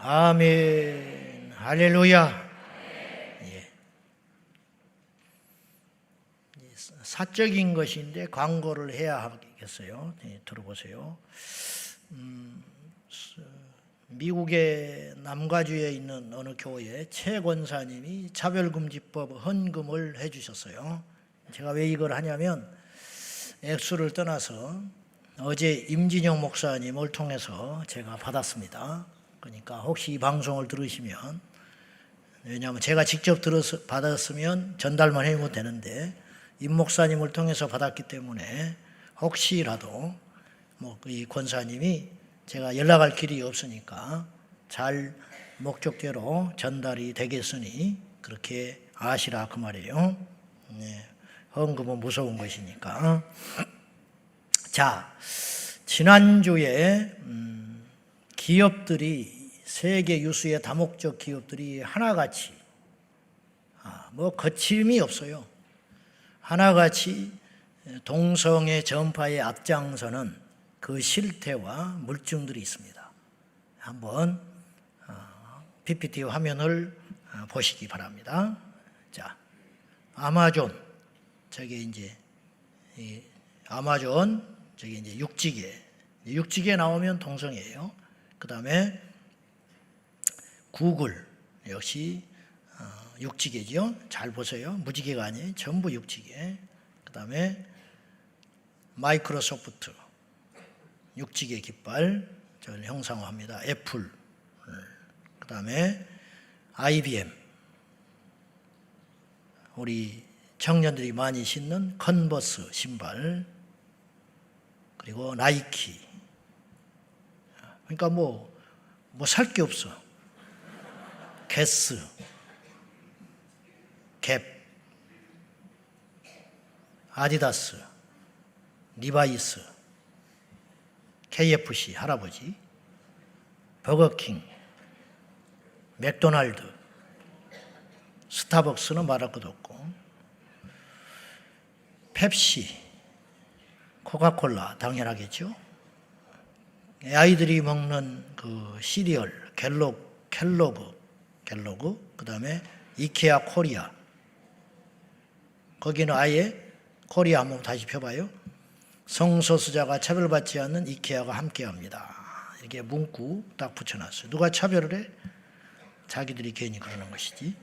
아멘. 할렐루야. 예. 사적인 것인데 광고를 해야 하겠어요. 네, 들어보세요. 미국의 남가주에 있는 어느 교회 최 권사님이 차별금지법 헌금을 해주셨어요. 제가 왜 이걸 하냐면 액수를 떠나서 어제 임진영 목사님을 통해서 제가 받았습니다. 그러니까 혹시 이 방송을 들으시면, 왜냐하면 제가 직접 받았으면 전달만 해도 되는데 임 목사님을 통해서 받았기 때문에 혹시라도 이 권사님이 제가 연락할 길이 없으니까 잘 목적대로 전달이 되겠으니 그렇게 아시라 그 말이에요. 네, 헌금은 무서운 것이니까. 자, 지난주에 기업들이, 세계 유수의 다목적 기업들이 하나같이 거침이 없어요. 하나같이 동성애 전파에 앞장서는 그 실태와 물증들이 있습니다. 한번 PPT 화면을 보시기 바랍니다. 자, 아마존, 저게 이제 아마존, 저게 이제 육지계 나오면 동성애예요. 그 다음에 구글 역시 육지계죠. 잘 보세요. 무지개가 아니에요. 전부 육지계. 그 다음에 마이크로소프트 육지계 깃발 저를 형상화합니다. 애플, 그 다음에 IBM, 우리 청년들이 많이 신는 컨버스 신발, 그리고 나이키. 그러니까 뭐 살 게 없어. 게스, 갭, 아디다스, 리바이스, KFC 할아버지, 버거킹, 맥도날드, 스타벅스는 말할 것도 없고, 펩시, 코카콜라 당연하겠죠. 아이들이 먹는 그 시리얼 켈로그, 그 다음에 이케아 코리아. 거기는 아예 코리아 한번 다시 펴봐요. 성소수자가 차별받지 않는 이케아가 함께합니다. 이렇게 문구 딱 붙여놨어요. 누가 차별을 해? 자기들이 괜히 그러는 것이지.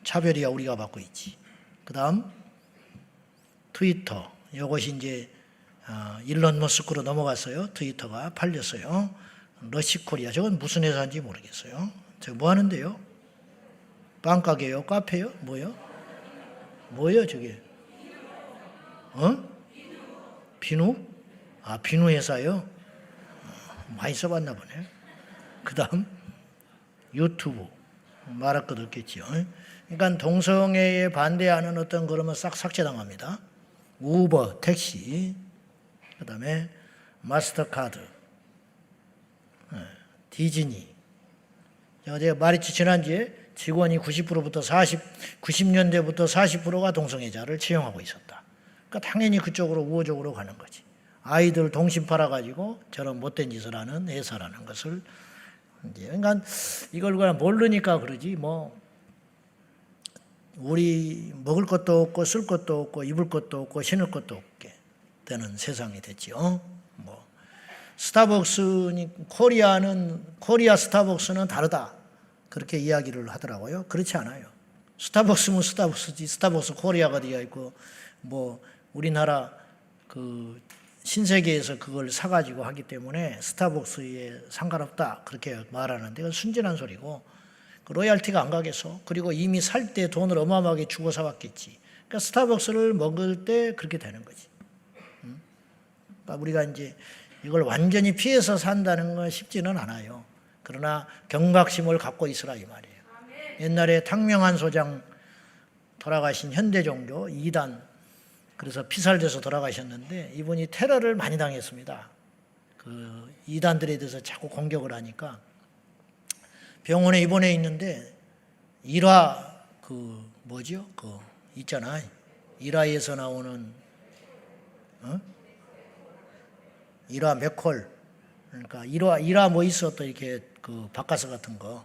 차별이야 우리가 받고 있지. 그 다음 트위터. 이것이 이제 일론 머스크로 넘어갔어요. 트위터가 팔렸어요. 러시코리아. 저건 무슨 회사인지 모르겠어요. 저 뭐 하는데요? 빵가게요? 카페요? 뭐요 저게? 비누? 비누 회사요? 많이 써봤나 보네. 그 다음 유튜브. 말할 것 없겠죠. 그러니까 동성애에 반대하는 어떤 그러면 싹 삭제당합니다. 우버, 택시, 그 다음에 마스터카드, 디즈니. 제가 말했지 지난주에 직원이 90년대부터 40%가 동성애자를 채용하고 있었다. 그러니까 당연히 그쪽으로 우호적으로 가는 거지. 아이들 동심 팔아가지고 저런 못된 짓을 하는 회사라는 것을 이제, 그러니까 이걸 그냥 모르니까 그러지 우리 먹을 것도 없고 쓸 것도 없고 입을 것도 없고 신을 것도 없게 되는 세상이 됐죠. 스타벅스니 코리아 스타벅스는 다르다. 그렇게 이야기를 하더라고요. 그렇지 않아요. 스타벅스면 스타벅스지. 스타벅스 코리아가 되어 있고 우리나라 그 신세계에서 그걸 사가지고 하기 때문에 스타벅스에 상관없다. 그렇게 말하는데 그건 순진한 소리고 그 로얄티가 안 가겠어. 그리고 이미 살 때 돈을 어마어마하게 주고 사왔겠지. 그러니까 스타벅스를 먹을 때 그렇게 되는 거지. 그러니까 우리가 이제 이걸 완전히 피해서 산다는 건 쉽지는 않아요. 그러나 경각심을 갖고 있으라 이 말이에요. 옛날에 탕명한 소장 돌아가신 현대종교 2단, 그래서 피살돼서 돌아가셨는데 이분이 테러를 많이 당했습니다. 그 2단들에 대해서 자꾸 공격을 하니까 병원에 입원해 있는데 일화 있잖아. 일화에서 나오는 일화 맥콜, 그러니까 일화 뭐 있어 또 이렇게 그 바카스 같은 거,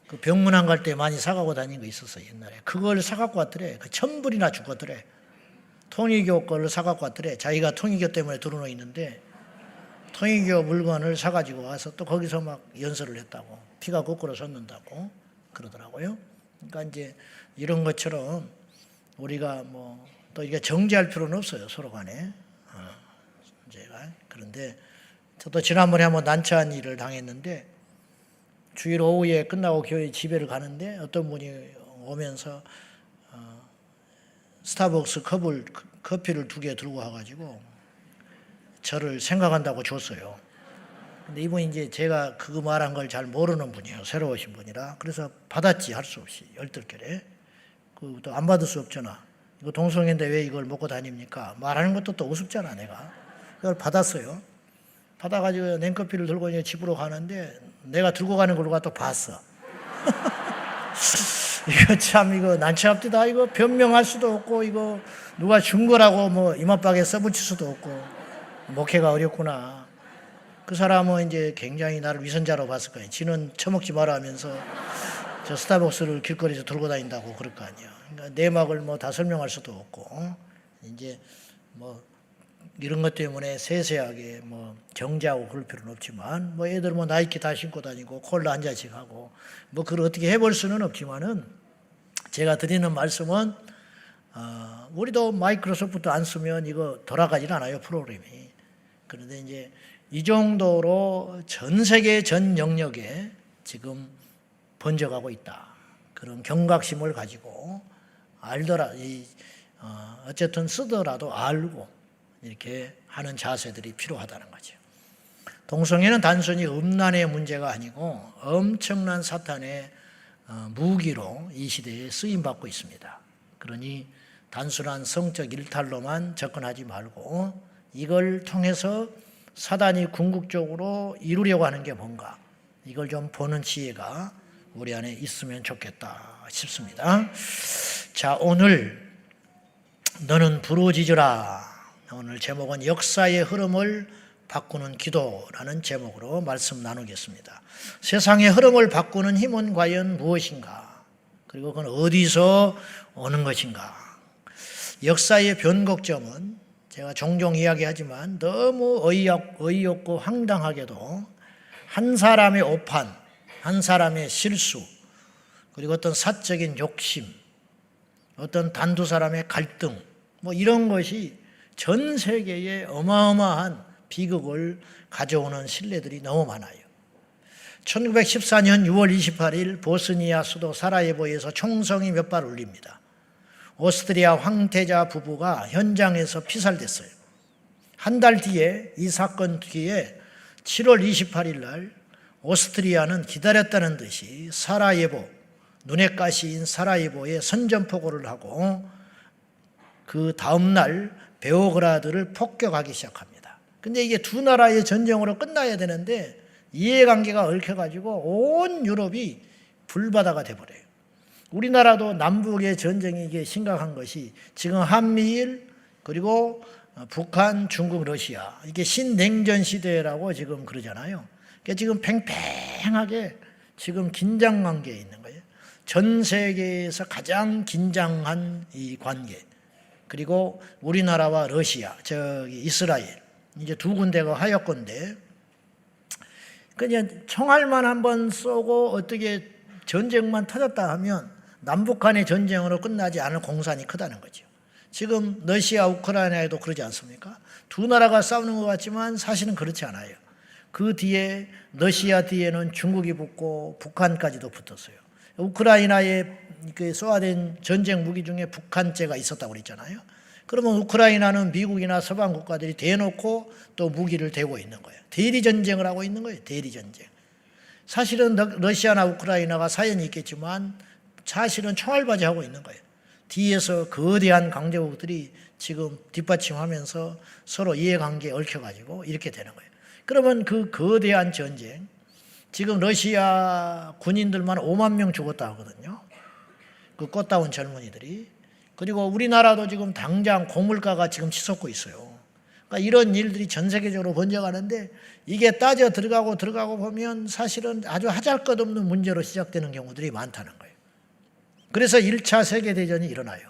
그 병문안 갈 때 많이 사가고 다닌 거 있었어 옛날에. 그걸 사갖고 왔더래. 그 1,000불이나 주거더래. 통일교 걸 사갖고 왔더래. 자기가 통일교 때문에 들어놓 있는데 통일교 물건을 사가지고 와서 또 거기서 막 연설을 했다고. 피가 거꾸로 솟는다고 그러더라고요. 그러니까 이제 이런 것처럼 우리가 뭐 또 이게 정죄할 필요는 없어요 서로 간에. 제가 그런데 저도 지난번에 한번 난처한 일을 당했는데 주일 오후에 끝나고 교회 집에를 가는데 어떤 분이 오면서 스타벅스 커피를 2개 들고 와가지고 저를 생각한다고 줬어요. 근데 이분이 이제 제가 그거 말한 걸 잘 모르는 분이에요. 새로 오신 분이라. 그래서 받았지 할 수 없이 열뜰결에. 그것도 안 받을 수 없잖아. 이거 동성애인데 왜 이걸 먹고 다닙니까? 말하는 것도 또 우습잖아 내가. 그걸 받았어요. 받아가지고 냉커피를 들고 이제 집으로 가는데 내가 들고 가는 걸 누가 또 봤어. 이거 참 이거 난처합디다. 이거 변명할 수도 없고 이거 누가 준 거라고 뭐 이마박에 써붙일 수도 없고 목회가 어렵구나. 그 사람은 이제 굉장히 나를 위선자로 봤을 거예요. 지는 처먹지 마라 하면서 저 스타벅스를 길거리에서 들고 다닌다고 그럴 거 아니에요. 그러니까 내막을 뭐 다 설명할 수도 없고 이제 뭐 이런 것 때문에 세세하게 뭐 정죄하고 그럴 필요는 없지만 뭐 애들 뭐 나이키 다 신고 다니고 콜라 한 잔씩 하고 뭐 그걸 어떻게 해볼 수는 없지만은 제가 드리는 말씀은 우리도 마이크로소프트 안 쓰면 이거 돌아가질 않아요 프로그램이. 그런데 이제 이 정도로 전 세계 전 영역에 지금 번져가고 있다. 그런 경각심을 가지고 어쨌든 쓰더라도 알고 이렇게 하는 자세들이 필요하다는 거죠. 동성애는 단순히 음란의 문제가 아니고 엄청난 사탄의 무기로 이 시대에 쓰임받고 있습니다. 그러니 단순한 성적 일탈로만 접근하지 말고 이걸 통해서 사단이 궁극적으로 이루려고 하는 게 뭔가 이걸 좀 보는 지혜가 우리 안에 있으면 좋겠다 싶습니다. 자, 오늘 너는 부르짖으라. 오늘 제목은 역사의 흐름을 바꾸는 기도라는 제목으로 말씀 나누겠습니다. 세상의 흐름을 바꾸는 힘은 과연 무엇인가? 그리고 그건 어디서 오는 것인가? 역사의 변곡점은 제가 종종 이야기하지만 너무 어이없고 황당하게도 한 사람의 오판, 한 사람의 실수, 그리고 어떤 사적인 욕심, 어떤 단두 사람의 갈등, 뭐 이런 것이 전 세계에 어마어마한 비극을 가져오는 신뢰들이 너무 많아요. 1914년 6월 28일 보스니아 수도 사라예보에서 총성이 몇 발 울립니다. 오스트리아 황태자 부부가 현장에서 피살됐어요. 한 달 뒤에 이 사건 뒤에 7월 28일 날 오스트리아는 기다렸다는 듯이 사라예보, 눈의 가시인 사라예보에 선전포고를 하고 그 다음 날 베오그라드를 폭격하기 시작합니다. 근데 이게 두 나라의 전쟁으로 끝나야 되는데 이해관계가 얽혀가지고 온 유럽이 불바다가 돼버려요. 우리나라도 남북의 전쟁이 이게 심각한 것이 지금 한미일 그리고 북한, 중국, 러시아 이게 신냉전 시대라고 지금 그러잖아요. 그러니까 지금 팽팽하게 지금 긴장 관계에 있는 거예요. 전 세계에서 가장 긴장한 이 관계. 그리고 우리나라와 러시아, 이스라엘 이제 두 군데가 하였건데 그냥 총알만 한번 쏘고 어떻게 전쟁만 터졌다 하면 남북 간의 전쟁으로 끝나지 않을 공산이 크다는 거죠. 지금 러시아, 우크라이나에도 그러지 않습니까? 두 나라가 싸우는 것 같지만 사실은 그렇지 않아요. 그 뒤에 러시아 뒤에는 중국이 붙고 북한까지도 붙었어요. 우크라이나에 쏘아댄 전쟁 무기 중에 북한제가 있었다고 그랬잖아요. 그러면 우크라이나는 미국이나 서방 국가들이 대놓고 또 무기를 대고 있는 거예요. 대리전쟁을 하고 있는 거예요. 대리전쟁. 사실은 러시아나 우크라이나가 사연이 있겠지만 사실은 총알바지하고 있는 거예요. 뒤에서 거대한 강대국들이 지금 뒷받침하면서 서로 이해관계에 얽혀가지고 이렇게 되는 거예요. 그러면 그 거대한 전쟁, 지금 러시아 군인들만 5만 명 죽었다 하거든요. 그 꽃다운 젊은이들이. 그리고 우리나라도 지금 당장 고물가가 지금 치솟고 있어요. 그러니까 이런 일들이 전 세계적으로 번져가는데 이게 따져 들어가고 보면 사실은 아주 하잘것없는 문제로 시작되는 경우들이 많다는 거예요. 그래서 1차 세계대전이 일어나요.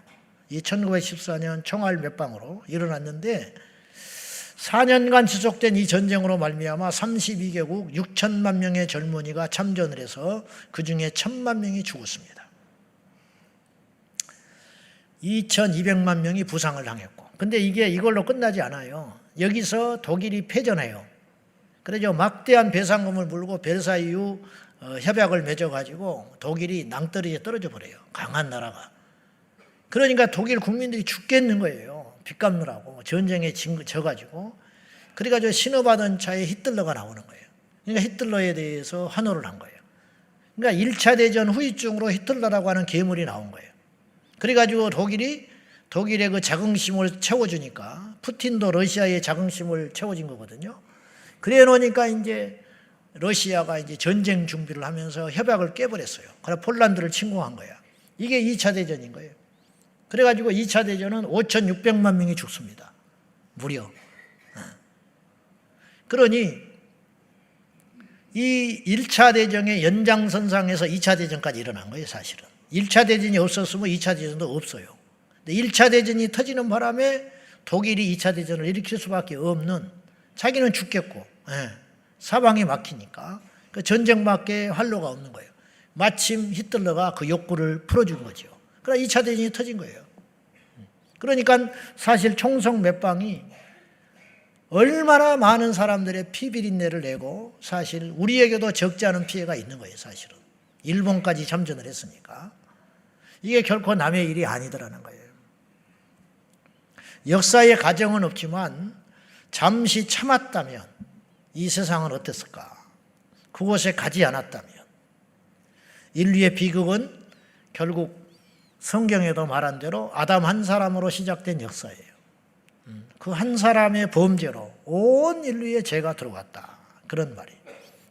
이 1914년 총알 몇방으로 일어났는데 4년간 지속된 이 전쟁으로 말미암아 32개국 6천만 명의 젊은이가 참전을 해서 그중에 1,000만 명이 죽었습니다. 2,200만 명이 부상을 당했고, 근데 이게 이걸로 끝나지 않아요. 여기서 독일이 패전해요. 그래서 막대한 배상금을 물고 벨사이유 협약을 맺어가지고 독일이 낭떠러지에 떨어져 버려요. 강한 나라가. 그러니까 독일 국민들이 죽겠는 거예요. 빚 갚느라고 전쟁에 져가지고. 그래가지고 신호받은 차에 히틀러가 나오는 거예요. 그러니까 히틀러에 대해서 환호를 한 거예요. 그러니까 1차 대전 후유증으로 히틀러라고 하는 괴물이 나온 거예요. 그래가지고 독일의 그 자긍심을 채워주니까 푸틴도 러시아의 자긍심을 채워진 거거든요. 그래 놓으니까 이제 러시아가 이제 전쟁 준비를 하면서 협약을 깨버렸어요. 그래서 폴란드를 침공한 거야. 이게 2차 대전인 거예요. 그래가지고 2차 대전은 5,600만 명이 죽습니다. 무려. 그러니 이 1차 대전의 연장선상에서 2차 대전까지 일어난 거예요, 사실은. 1차 대전이 없었으면 2차 대전도 없어요. 근데 1차 대전이 터지는 바람에 독일이 2차 대전을 일으킬 수밖에 없는, 자기는 죽겠고 사방이 막히니까 그 전쟁밖에 활로가 없는 거예요. 마침 히틀러가 그 욕구를 풀어준 거죠. 그러나 2차 대전이 터진 거예요. 그러니까 사실 총성 몇 방이 얼마나 많은 사람들의 피비린내를 내고 사실 우리에게도 적지 않은 피해가 있는 거예요, 사실은. 일본까지 참전을 했으니까. 이게 결코 남의 일이 아니더라는 거예요. 역사의 가정은 없지만 잠시 참았다면 이 세상은 어땠을까? 그곳에 가지 않았다면. 인류의 비극은 결국 성경에도 말한 대로 아담 한 사람으로 시작된 역사예요. 그 한 사람의 범죄로 온 인류의 죄가 들어갔다. 그런 말이에요.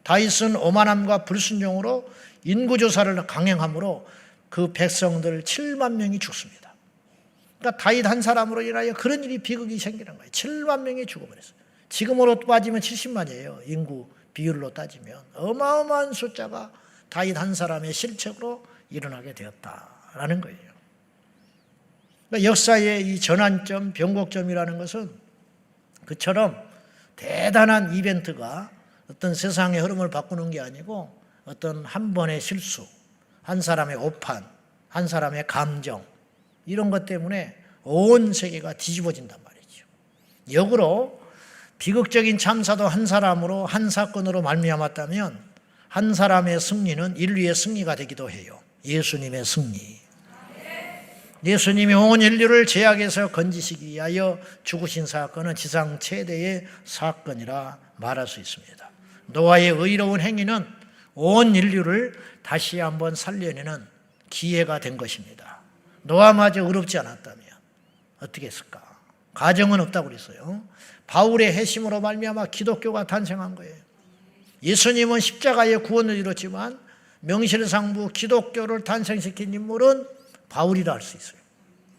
다윗은 오만함과 불순종으로 인구조사를 강행함으로 그 백성들 7만 명이 죽습니다. 그러니까 다윗 한 사람으로 인하여 그런 일이 비극이 생기는 거예요. 7만 명이 죽어버렸어요. 지금으로 빠지면 70만이에요. 인구 비율로 따지면. 어마어마한 숫자가 다윗 한 사람의 실책으로 일어나게 되었다라는 거예요. 그러니까 역사의 이 전환점, 변곡점이라는 것은 그처럼 대단한 이벤트가 어떤 세상의 흐름을 바꾸는 게 아니고 어떤 한 번의 실수, 한 사람의 오판, 한 사람의 감정, 이런 것 때문에 온 세계가 뒤집어진단 말이죠. 역으로 비극적인 참사도 한 사람으로, 한 사건으로 말미암았다면 한 사람의 승리는 인류의 승리가 되기도 해요. 예수님의 승리. 예수님이 온 인류를 죄악에서 건지시기 위하여 죽으신 사건은 지상 최대의 사건이라 말할 수 있습니다. 노아의 의로운 행위는 온 인류를 다시 한번 살려내는 기회가 된 것입니다. 노아마저 의롭지 않았다면 어떻게 했을까? 가정은 없다고 그랬어요. 바울의 회심으로 말미암아 기독교가 탄생한 거예요. 예수님은 십자가의 구원을 이뤘지만 명실상부 기독교를 탄생시킨 인물은 바울이라 할 수 있어요.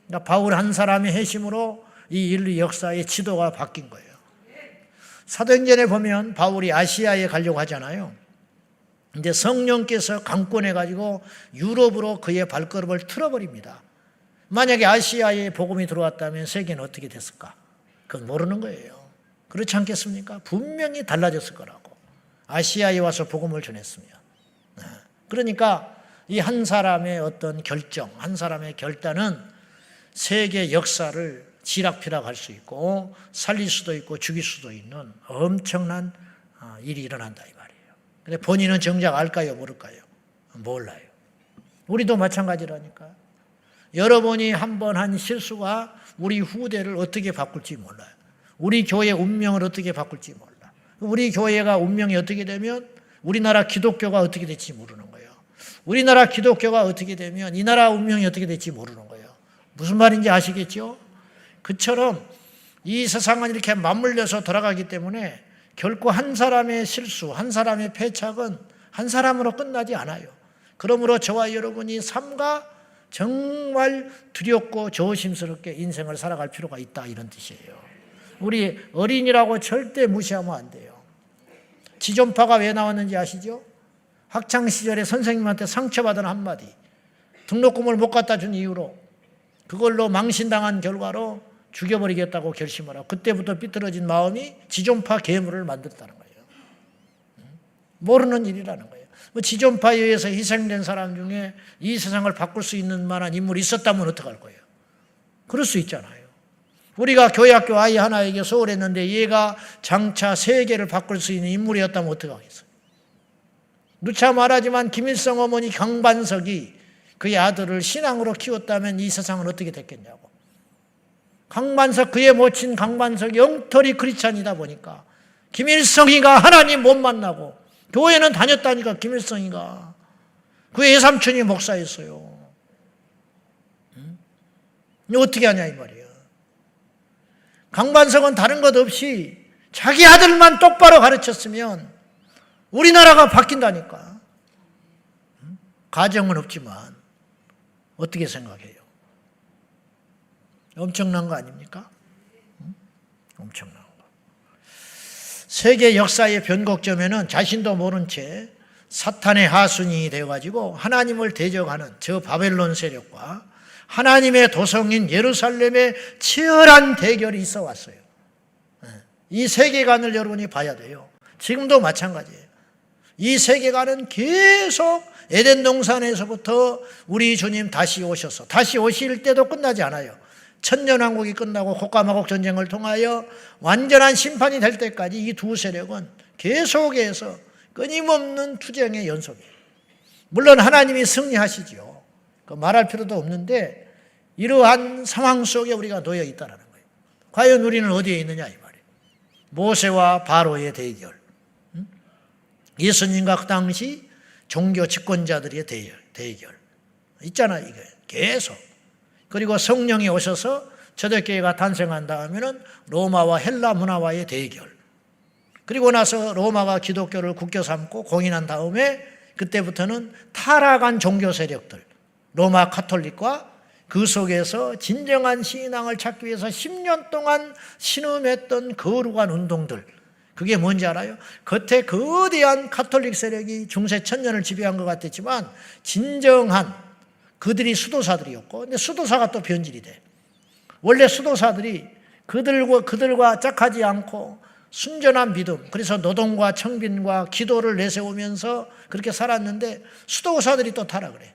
그러니까 바울 한 사람의 회심으로 이 인류 역사의 지도가 바뀐 거예요. 사도행전에 보면 바울이 아시아에 가려고 하잖아요. 이제 성령께서 강권해가지고 유럽으로 그의 발걸음을 틀어버립니다. 만약에 아시아에 복음이 들어왔다면 세계는 어떻게 됐을까? 그건 모르는 거예요. 그렇지 않겠습니까? 분명히 달라졌을 거라고. 아시아에 와서 복음을 전했으면. 그러니까 이 한 사람의 어떤 결정, 한 사람의 결단은 세계 역사를 지락피락할 수 있고 살릴 수도 있고 죽일 수도 있는 엄청난 일이 일어난다 이 말이에요. 근데 본인은 정작 알까요, 모를까요? 몰라요. 우리도 마찬가지라니까. 여러분이 한번 한 실수가 우리 후대를 어떻게 바꿀지 몰라요. 우리 교회의 운명을 어떻게 바꿀지 몰라. 우리 교회가 운명이 어떻게 되면 우리나라 기독교가 어떻게 될지 모르는 거예요. 우리나라 기독교가 어떻게 되면 이 나라 운명이 어떻게 될지 모르는 거예요. 무슨 말인지 아시겠죠? 그처럼 이 세상은 이렇게 맞물려서 돌아가기 때문에 결코 한 사람의 실수, 한 사람의 패착은 한 사람으로 끝나지 않아요. 그러므로 저와 여러분이 삼가 정말 두렵고 조심스럽게 인생을 살아갈 필요가 있다 이런 뜻이에요. 우리 어린이라고 절대 무시하면 안 돼요. 지존파가 왜 나왔는지 아시죠? 학창시절에 선생님한테 상처받은 한마디, 등록금을 못 갖다 준 이유로 그걸로 망신당한 결과로 죽여버리겠다고 결심을 하고 그때부터 삐뚤어진 마음이 지존파 계물을 만들었다는 거예요. 모르는 일이라는 거예요. 지존파에 의해서 희생된 사람 중에 이 세상을 바꿀 수 있는 만한 인물이 있었다면 어떡할 거예요? 그럴 수 있잖아요. 우리가 교회학교 아이 하나에게 소홀했는데 얘가 장차 세계를 바꿀 수 있는 인물이었다면 어떡하겠어요? 누차 말하지만 김일성 어머니 강반석이 그의 아들을 신앙으로 키웠다면 이 세상은 어떻게 됐겠냐고. 강반석, 그의 모친 강반석이 영털이 크리스찬이다 보니까 김일성이가 하나님 못 만나고 교회는 다녔다니까. 김일성이가 그의 외삼촌이 목사였어요. 어떻게 하냐 이 말이에요. 강반석은 다른 것 없이 자기 아들만 똑바로 가르쳤으면 우리나라가 바뀐다니까. 가정은 없지만 어떻게 생각해요? 엄청난 거 아닙니까? 엄청난 거. 세계 역사의 변곡점에는 자신도 모른 채 사탄의 하순이 되어가지고 하나님을 대적하는 저 바벨론 세력과 하나님의 도성인 예루살렘의 치열한 대결이 있어 왔어요. 이 세계관을 여러분이 봐야 돼요. 지금도 마찬가지예요. 이 세계관은 계속 에덴 동산에서부터 우리 주님 다시 오셔서 다시 오실 때도 끝나지 않아요. 천년왕국이 끝나고 곡과마곡 전쟁을 통하여 완전한 심판이 될 때까지 이 두 세력은 계속해서 끊임없는 투쟁의 연속이에요. 물론 하나님이 승리하시죠. 말할 필요도 없는데 이러한 상황 속에 우리가 놓여 있다는 거예요. 과연 우리는 어디에 있느냐 이 말이에요. 모세와 바로의 대결, 예수님과 그 당시 종교 집권자들의 대결 있잖아요. 이게 계속. 그리고 성령이 오셔서 초대교회가 탄생한 다음에는 로마와 헬라 문화와의 대결. 그리고 나서 로마가 기독교를 국교 삼고 공인한 다음에 그때부터는 타락한 종교 세력들, 로마 카톨릭과 그 속에서 진정한 신앙을 찾기 위해서 10년 동안 신음했던 거룩한 운동들, 그게 뭔지 알아요? 겉에 거대한 카톨릭 세력이 중세 천년을 지배한 것 같았지만 진정한 그들이 수도사들이었고, 근데 수도사가 또 변질이 돼. 원래 수도사들이 그들과 짝하지 않고 순전한 믿음, 그래서 노동과 청빈과 기도를 내세우면서 그렇게 살았는데 수도사들이 또 타락을 해.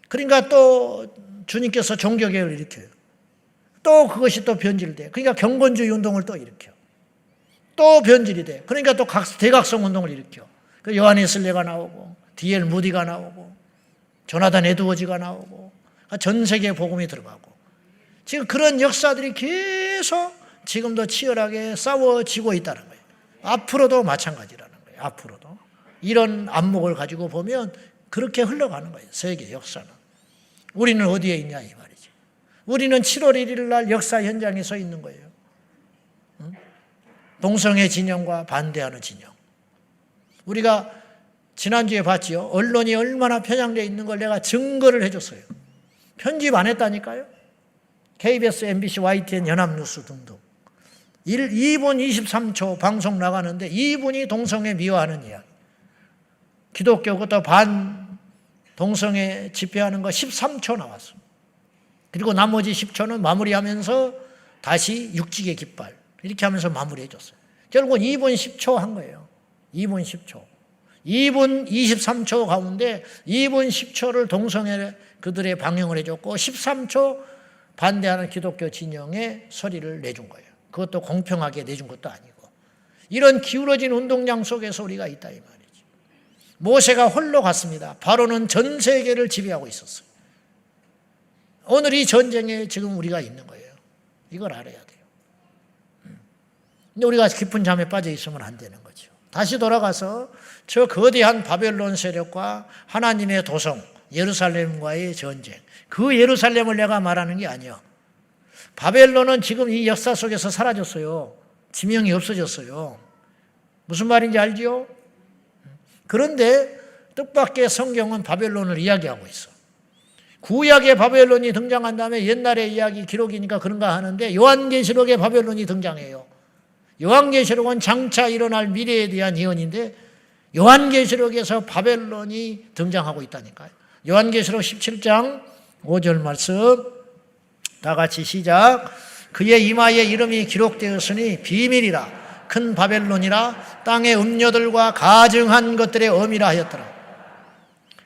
그러니까 또 주님께서 종교개혁을 일으켜요. 또 그것이 또 변질돼. 그러니까 경건주의 운동을 또 일으켜. 또 변질이 돼. 그러니까 또 대각성 운동을 일으켜. 그 요한 웨슬리가 나오고 D.L. 무디가 나오고 조나단 에드워즈가 나오고 전 세계에 복음이 들어가고 지금 그런 역사들이 계속 지금도 치열하게 싸워지고 있다는 거예요. 앞으로도 마찬가지라는 거예요. 앞으로도. 이런 안목을 가지고 보면 그렇게 흘러가는 거예요. 세계 역사는. 우리는 어디에 있냐 이 말이죠. 우리는 7월 1일 날 역사 현장에 서 있는 거예요. 동성애 진영과 반대하는 진영. 우리가 지난주에 봤지요. 언론이 얼마나 편향되어 있는 걸 내가 증거를 해줬어요. 편집 안 했다니까요. KBS, MBC, YTN, 연합뉴스 등등. 2분 23초 방송 나가는데 2분이 동성애 미화하는 이야기. 기독교 그것도 동성애 집회하는 거 13초 나왔어. 그리고 나머지 10초는 마무리하면서 다시 육직의 깃발 이렇게 하면서 마무리해줬어요. 결국은 2분 10초 한 거예요. 2분 10초. 2분 23초 가운데 2분 10초를 동성애 그들의 방영을 해줬고 13초 반대하는 기독교 진영의 소리를 내준 거예요. 그것도 공평하게 내준 것도 아니고. 이런 기울어진 운동량 속에서 우리가 있다 이 말이죠. 모세가 홀로 갔습니다. 바로는 전 세계를 지배하고 있었어요. 오늘 이 전쟁에 지금 우리가 있는 거예요. 이걸 알아야 돼요. 근데 우리가 깊은 잠에 빠져 있으면 안 되는 거죠. 다시 돌아가서 저 거대한 바벨론 세력과 하나님의 도성 예루살렘과의 전쟁. 그 예루살렘을 내가 말하는 게 아니야. 바벨론은 지금 이 역사 속에서 사라졌어요. 지명이 없어졌어요. 무슨 말인지 알지요? 그런데 뜻밖의 성경은 바벨론을 이야기하고 있어. 구약의 바벨론이 등장한 다음에 옛날의 이야기 기록이니까 그런가 하는데 요한계시록의 바벨론이 등장해요. 요한계시록은 장차 일어날 미래에 대한 예언인데 요한계시록에서 바벨론이 등장하고 있다니까요. 요한계시록 17장 5절 말씀 다 같이 시작. 그의 이마에 이름이 기록되었으니 비밀이라 큰 바벨론이라 땅의 음녀들과 가증한 것들의 어미라 하였더라.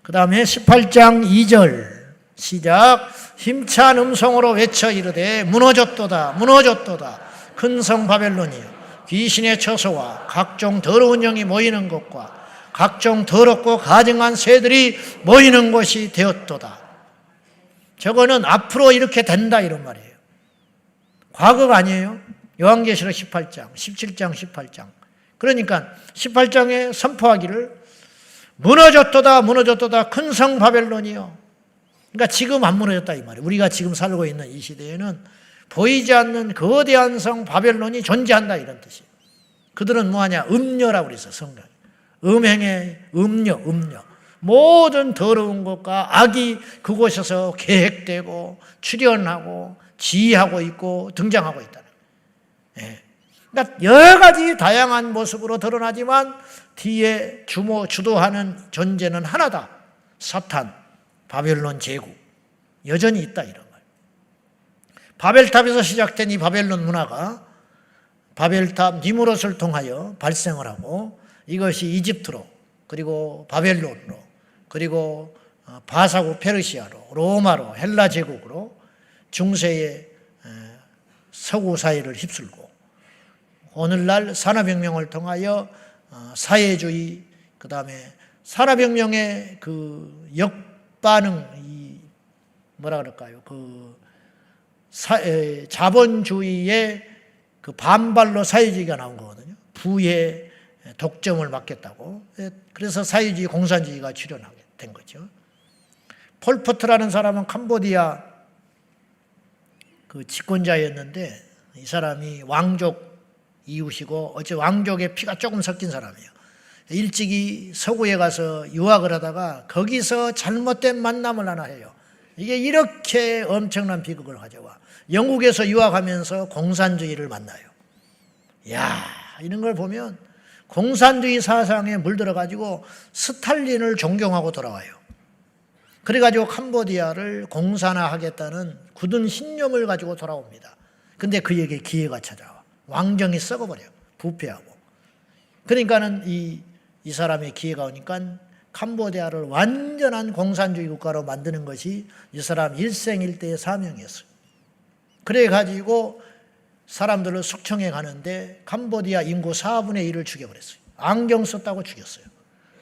그 다음에 18장 2절 시작. 힘찬 음성으로 외쳐 이르되 무너졌도다 무너졌도다 큰 성 바벨론이여 귀신의 처소와 각종 더러운 영이 모이는 곳과 각종 더럽고 가증한 새들이 모이는 곳이 되었도다. 저거는 앞으로 이렇게 된다 이런 말이에요. 과거가 아니에요. 요한계시록 18장 17장 18장 그러니까 18장에 선포하기를 무너졌도다 무너졌도다 큰 성 바벨론이요. 그러니까 지금 안 무너졌다 이 말이에요. 우리가 지금 살고 있는 이 시대에는 보이지 않는 거대한 성 바벨론이 존재한다 이런 뜻이에요. 그들은 뭐하냐? 음녀라고 그래서 성경. 음행의 음녀. 모든 더러운 것과 악이 그곳에서 계획되고 출현하고 지휘하고 있고 등장하고 있다는 거예요. 그러니까 여러 가지 다양한 모습으로 드러나지만 뒤에 주도하는 존재는 하나다. 사탄, 바벨론 제국. 여전히 있다 이런 거예요. 바벨탑에서 시작된 이 바벨론 문화가 바벨탑 니무롯을 통하여 발생을 하고 이것이 이집트로 그리고 바벨론으로 그리고 바사국 페르시아로 로마로 헬라 제국으로 중세의 서구 사회를 휩쓸고 오늘날 산업혁명을 통하여 사회주의 그 다음에 산업혁명의 그 역반응 뭐라 그럴까요? 자본주의의 그 반발로 사회주의가 나온 거거든요. 부의 독점을 막겠다고. 그래서 사회주의, 공산주의가 출현하게 된 거죠. 폴포트라는 사람은 캄보디아 그 집권자였는데 이 사람이 왕족 이웃이고 어째 왕족의 피가 조금 섞인 사람이에요. 일찍이 서구에 가서 유학을 하다가 거기서 잘못된 만남을 하나 해요. 이게 이렇게 엄청난 비극을 가져와. 영국에서 유학하면서 공산주의를 만나요. 이야, 이런 걸 보면 공산주의 사상에 물들어가지고 스탈린을 존경하고 돌아와요. 그래가지고 캄보디아를 공산화하겠다는 굳은 신념을 가지고 돌아옵니다. 근데 그에게 기회가 찾아와. 왕정이 썩어버려요. 부패하고. 그러니까는 이 사람의 기회가 오니까 캄보디아를 완전한 공산주의 국가로 만드는 것이 이 사람 일생일대의 사명이었어요. 그래가지고 사람들을 숙청해 가는데 캄보디아 인구 4분의 1을 죽여버렸어요. 안경 썼다고 죽였어요.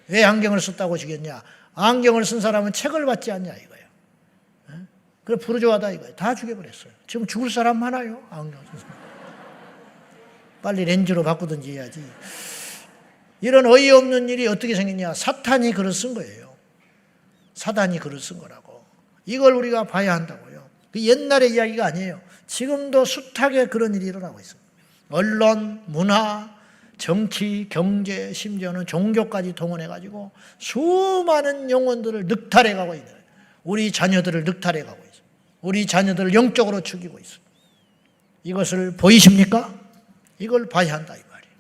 왜 안경을 썼다고 죽였냐? 안경을 쓴 사람은 책을 받지 않냐 이거예요. 그래 부르주아다 이거예요. 다 죽여버렸어요. 지금 죽을 사람 많아요. 안경 쓴 사람. 빨리 렌즈로 바꾸든지 해야지. 이런 어이없는 일이 어떻게 생겼냐? 사탄이 글을 쓴 거예요. 사단이 글을 쓴 거라고. 이걸 우리가 봐야 한다고요. 그 옛날의 이야기가 아니에요. 지금도 숱하게 그런 일이 일어나고 있습니다. 언론, 문화, 정치, 경제, 심지어는 종교까지 동원해가지고 수많은 영혼들을 늑탈해가고 있는 거예요. 우리 자녀들을 늑탈해가고 있어요. 우리 자녀들을 영적으로 죽이고 있어요. 이것을 보이십니까? 이걸 봐야 한다 이 말이에요.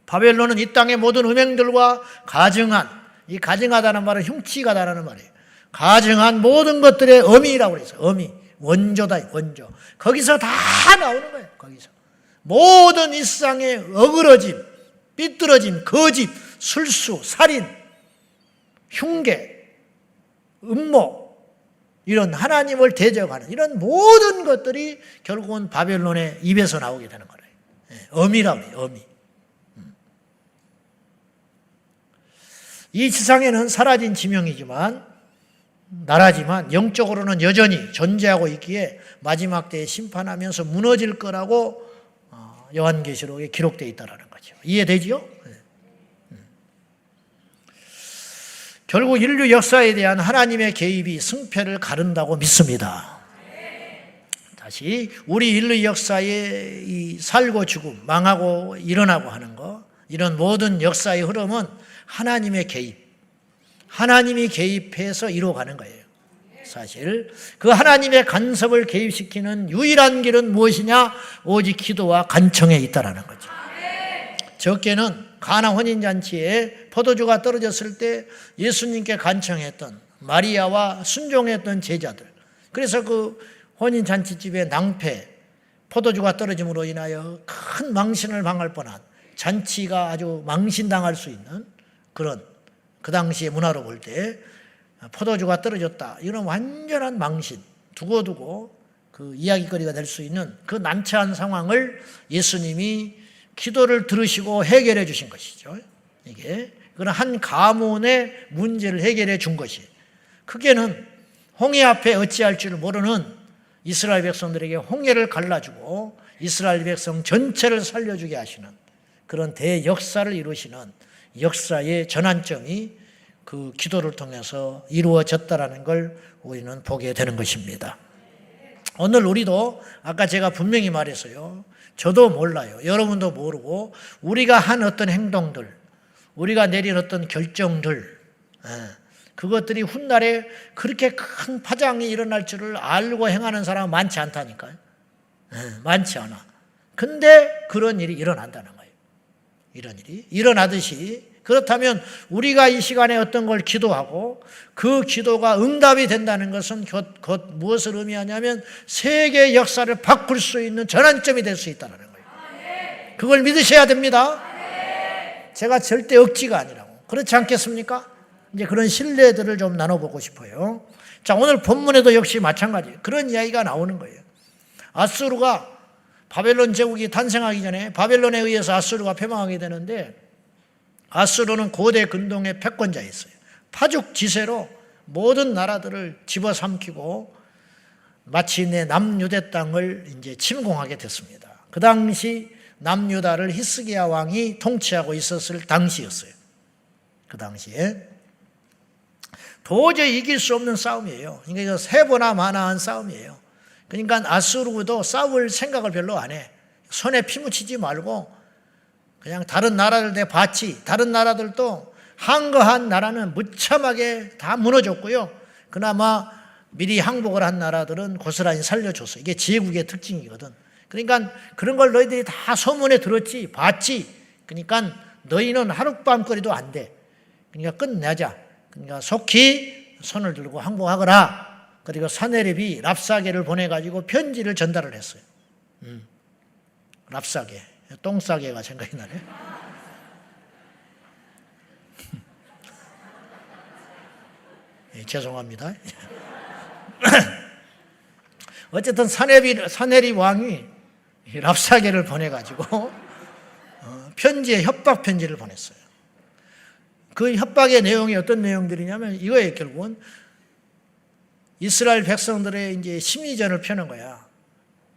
바벨론은 이 땅의 모든 음행들과 가증한, 이 가증하다는 말은 흉치가다라는 말이에요. 가증한 모든 것들의 어미라고 그랬어요. 어미, 원조다, 원조. 거기서 다 나오는 거예요. 거기서 모든 일상의 어그러짐, 삐뚤어짐, 거짓, 술수, 살인, 흉계, 음모, 이런 하나님을 대적하는 이런 모든 것들이 결국은 바벨론의 입에서 나오게 되는 거예요. 어미라고 해요. 어미. 이 지상에는 사라진 지명이지만 나라지만 영적으로는 여전히 존재하고 있기에 마지막 때에 심판하면서 무너질 거라고 요한계시록에 기록되어 있다는 거죠. 이해되지요? 결국 인류 역사에 대한 하나님의 개입이 승패를 가른다고 믿습니다. 다시 우리 인류 역사의 이 살고 죽음, 망하고 일어나고 하는 거, 이런 모든 역사의 흐름은 하나님의 개입, 하나님이 개입해서 이루어가는 거예요. 사실. 그 하나님의 간섭을 개입시키는 유일한 길은 무엇이냐? 오직 기도와 간청에 있다라는 거죠. 적게는 가나 혼인잔치에 포도주가 떨어졌을 때 예수님께 간청했던 마리아와 순종했던 제자들. 그래서 그 혼인잔치집에 낭패, 포도주가 떨어짐으로 인하여 큰 망신을 당할 뻔한, 잔치가 아주 망신당할 수 있는 그런, 그 당시의 문화로 볼 때 포도주가 떨어졌다, 이런 완전한 망신, 두고두고 그 이야기거리가 될 수 있는 그 난처한 상황을 예수님이 기도를 들으시고 해결해 주신 것이죠. 이게 그런 한 가문의 문제를 해결해 준 것이, 크게는 홍해 앞에 어찌할 줄 모르는 이스라엘 백성들에게 홍해를 갈라주고 이스라엘 백성 전체를 살려주게 하시는 그런 대역사를 이루시는 역사의 전환점이 그 기도를 통해서 이루어졌다라는 걸 우리는 보게 되는 것입니다. 오늘 우리도 아까 제가 분명히 말했어요. 저도 몰라요. 여러분도 모르고 우리가 한 어떤 행동들, 우리가 내린 어떤 결정들, 그것들이 훗날에 그렇게 큰 파장이 일어날 줄을 알고 행하는 사람은 많지 않다니까요. 많지 않아. 근데 그런 일이 일어난다는 거예요. 이런 일이 일어나듯이, 그렇다면 우리가 이 시간에 어떤 걸 기도하고 그 기도가 응답이 된다는 것은 곧 무엇을 의미하냐면 세계 역사를 바꿀 수 있는 전환점이 될 수 있다는 거예요. 그걸 믿으셔야 됩니다. 제가 절대 억지가 아니라고. 그렇지 않겠습니까? 이제 그런 신뢰들을 좀 나눠보고 싶어요. 자, 오늘 본문에도 역시 마찬가지예요. 그런 이야기가 나오는 거예요. 아수르가 바벨론 제국이 탄생하기 전에 바벨론에 의해서 아수르가 패망하게 되는데, 아수르는 고대 근동의 패권자였어요. 파죽지세로 모든 나라들을 집어삼키고 마침내 남유대 땅을 이제 침공하게 됐습니다. 그 당시 남유다를 히스기야 왕이 통치하고 있었을 당시였어요. 그 당시에 도저히 이길 수 없는 싸움이에요. 그러니까 세보나 마나한 싸움이에요. 그러니까 아수르도 싸울 생각을 별로 안 해. 손에 피 묻히지 말고 그냥 다른 나라들 내봤지. 다른 나라들도 항거한 나라는 무참하게 다 무너졌고요. 그나마 미리 항복을 한 나라들은 고스란히 살려줬어요. 이게 제국의 특징이거든. 그러니까 그런 걸 너희들이 다 소문에 들었지, 봤지. 그러니까 너희는 하룻밤거리도 안 돼. 그러니까 끝내자. 그러니까 속히 손을 들고 항복하거라. 그리고 사네립이 랍사게를 보내가지고 편지를 전달을 했어요. 랍사게, 똥싸개가 생각이 나네. 예, 죄송합니다. 어쨌든 사네립 왕이 랍사게를 보내가지고 편지에 협박 편지를 보냈어요. 그 협박의 내용이 어떤 내용들이냐면 이거예요. 결국은 이스라엘 백성들의 이제 심리전을 펴는 거야.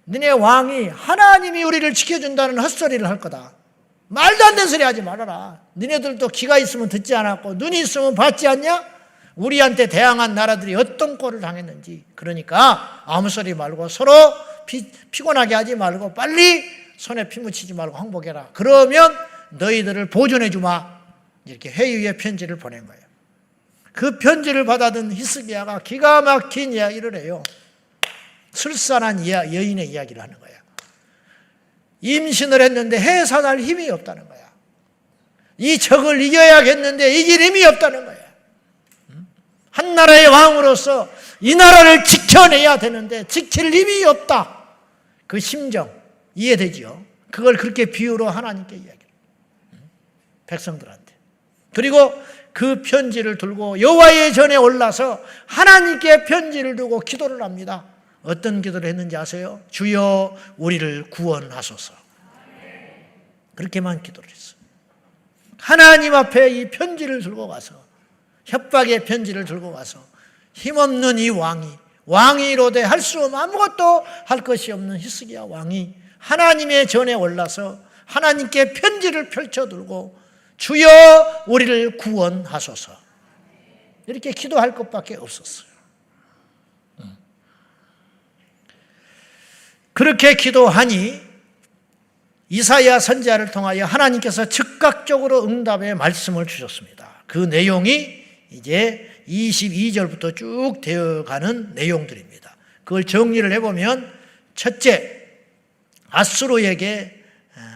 너네 왕이 하나님이 우리를 지켜준다는 헛소리를 할 거다. 말도 안 되는 소리 하지 말아라. 너네들도 귀가 있으면 듣지 않았고 눈이 있으면 봤지 않냐? 우리한테 대항한 나라들이 어떤 꼴을 당했는지. 그러니까 아무 소리 말고 서로 피곤하게 하지 말고 빨리 손에 피 묻히지 말고 항복해라. 그러면 너희들을 보존해 주마. 이렇게 회유의 편지를 보낸 거예요. 그 편지를 받아든 히스기야가 기가 막힌 이야기를 해요. 술산한 여인의 이야기를 하는 거야. 임신을 했는데 해산할 힘이 없다는 거야. 이 적을 이겨야겠는데 이길 힘이 없다는 거야. 한 나라의 왕으로서 이 나라를 지켜내야 되는데 지킬 힘이 없다. 그 심정 이해되죠? 그걸 그렇게 비유로 하나님께 이야기해요. 백성들한테. 그리고 그 편지를 들고 여호와의 전에 올라서 하나님께 편지를 두고 기도를 합니다. 어떤 기도를 했는지 아세요? 주여 우리를 구원하소서. 그렇게만 기도를 했어요. 하나님 앞에 이 편지를 들고 가서, 협박의 편지를 들고 가서 힘없는 이 왕이 이로되 할 수 없는, 아무것도 할 것이 없는 히스기야 왕이 하나님의 전에 올라서 하나님께 편지를 펼쳐들고 주여 우리를 구원하소서, 이렇게 기도할 것밖에 없었어요. 그렇게 기도하니 이사야 선지자를 통하여 하나님께서 즉각적으로 응답의 말씀을 주셨습니다. 그 내용이 이제 22절부터 쭉 되어가는 내용들입니다. 그걸 정리를 해보면 첫째, 아수르에게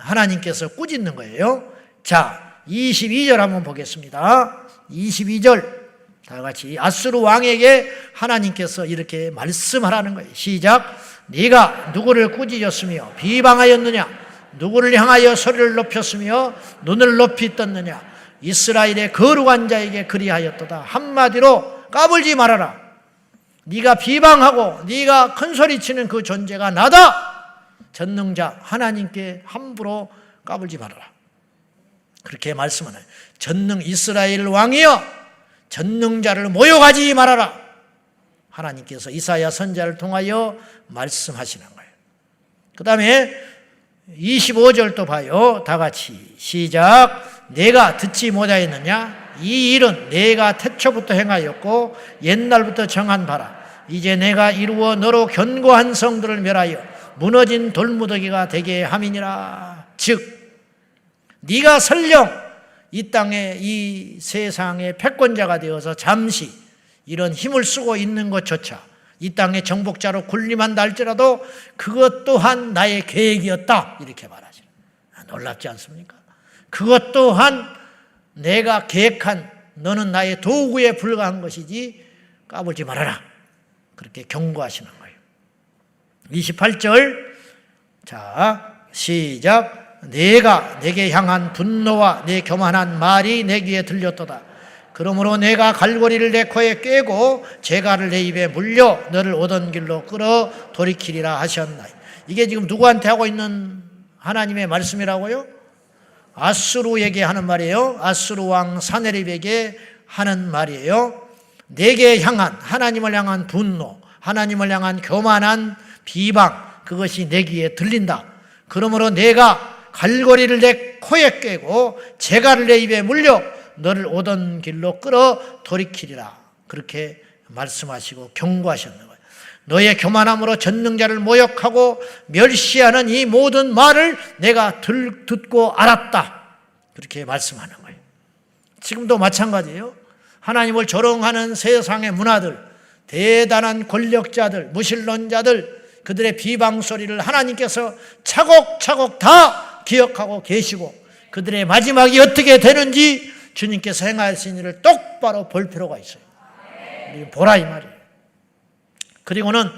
하나님께서 꾸짖는 거예요. 자, 22절 한번 보겠습니다. 22절 다 같이 아수르 왕에게 하나님께서 이렇게 말씀하라는 거예요. 시작. 네가 누구를 꾸짖었으며 비방하였느냐? 누구를 향하여 소리를 높였으며 눈을 높이 떴느냐? 이스라엘의 거룩한 자에게 그리하였도다. 한마디로 까불지 말아라. 네가 비방하고 네가 큰 소리치는 그 존재가 나다. 전능자 하나님께 함부로 까불지 말아라. 그렇게 말씀하네요. 전능 이스라엘 왕이여, 전능자를 모욕하지 말아라. 하나님께서 이사야 선지자를 통하여 말씀하시는 거예요. 그 다음에 25절도 봐요. 다 같이 시작. 내가 듣지 못하였느냐? 이 일은 내가 태초부터 행하였고 옛날부터 정한 바라. 이제 내가 이루어 너로 견고한 성들을 멸하여 무너진 돌무더기가 되게 함이니라. 즉 네가 설령 이 땅에 이 세상의 패권자가 되어서 잠시 이런 힘을 쓰고 있는 것조차 이 땅의 정복자로 군림한다 할지라도 그것 또한 나의 계획이었다. 이렇게 말하죠. 놀랍지 않습니까? 그것 또한 내가 계획한, 너는 나의 도구에 불과한 것이지 까불지 말아라. 그렇게 경고하시는 거예요. 28절 자 시작. 내가 내게 향한 분노와 내 교만한 말이 내 귀에 들렸도다. 그러므로 내가 갈고리를 내 코에 꿰고 재갈을 내 입에 물려 너를 오던 길로 끌어 돌이키리라 하셨나이. 이게 지금 누구한테 하고 있는 하나님의 말씀이라고요? 아수르에게 하는 말이에요. 아수르 왕 사네립에게 하는 말이에요. 내게 향한, 하나님을 향한 분노, 하나님을 향한 교만한 비방, 그것이 내 귀에 들린다. 그러므로 내가 갈고리를 내 코에 꿰고 재갈을 내 입에 물려 너를 오던 길로 끌어 돌이키리라. 그렇게 말씀하시고 경고하셨는 거예요. 너의 교만함으로 전능자를 모욕하고 멸시하는 이 모든 말을 내가 듣고 알았다. 그렇게 말씀하는 거예요. 지금도 마찬가지예요. 하나님을 조롱하는 세상의 문화들, 대단한 권력자들, 무신론자들, 그들의 비방 소리를 하나님께서 차곡차곡 다 기억하고 계시고 그들의 마지막이 어떻게 되는지 주님께서 행하신 일을 똑바로 볼 필요가 있어요. 보라 이 말이에요. 그리고는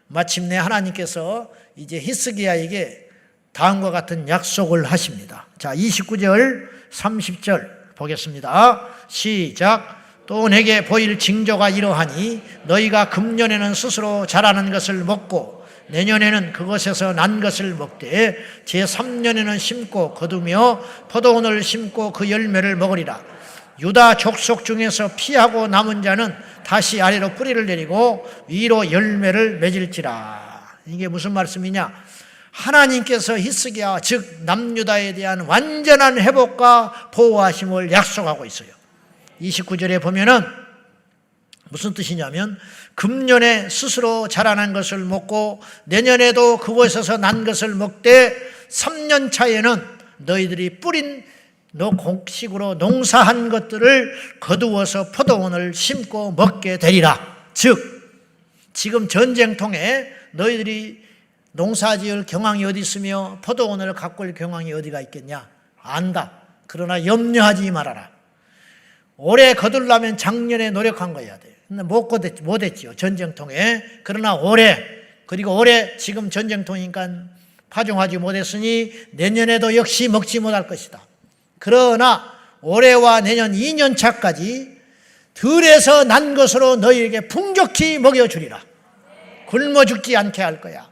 마침내 하나님께서 이제 히스기야에게 다음과 같은 약속을 하십니다. 자, 29절 30절 보겠습니다. 시작. 또 내게 보일 징조가 이러하니 너희가 금년에는 스스로 자라는 것을 먹고 내년에는 그것에서 난 것을 먹되 제3년에는 심고 거두며 포도원을 심고 그 열매를 먹으리라. 유다 족속 중에서 피하고 남은 자는 다시 아래로 뿌리를 내리고 위로 열매를 맺을지라. 이게 무슨 말씀이냐? 하나님께서 히스기야 즉 남유다에 대한 완전한 회복과 보호하심을 약속하고 있어요. 29절에 보면은 무슨 뜻이냐면 금년에 스스로 자라난 것을 먹고 내년에도 그곳에서 난 것을 먹되 3년 차에는 너희들이 뿌린 곡식으로 농사한 것들을 거두어서 포도원을 심고 먹게 되리라. 즉 지금 전쟁통에 너희들이 농사지을 경황이 어디 있으며 포도원을 가꿀 경황이 어디가 있겠냐? 안다. 그러나 염려하지 말아라. 올해 거둘라면 작년에 노력한 거야 돼. 근데 못했지요. 전쟁통에. 그러나 올해, 그리고 올해 지금 전쟁통이니까 파종하지 못했으니 내년에도 역시 먹지 못할 것이다. 그러나 올해와 내년 2년 차까지 들에서 난 것으로 너희에게 풍족히 먹여주리라. 굶어 죽지 않게 할 거야.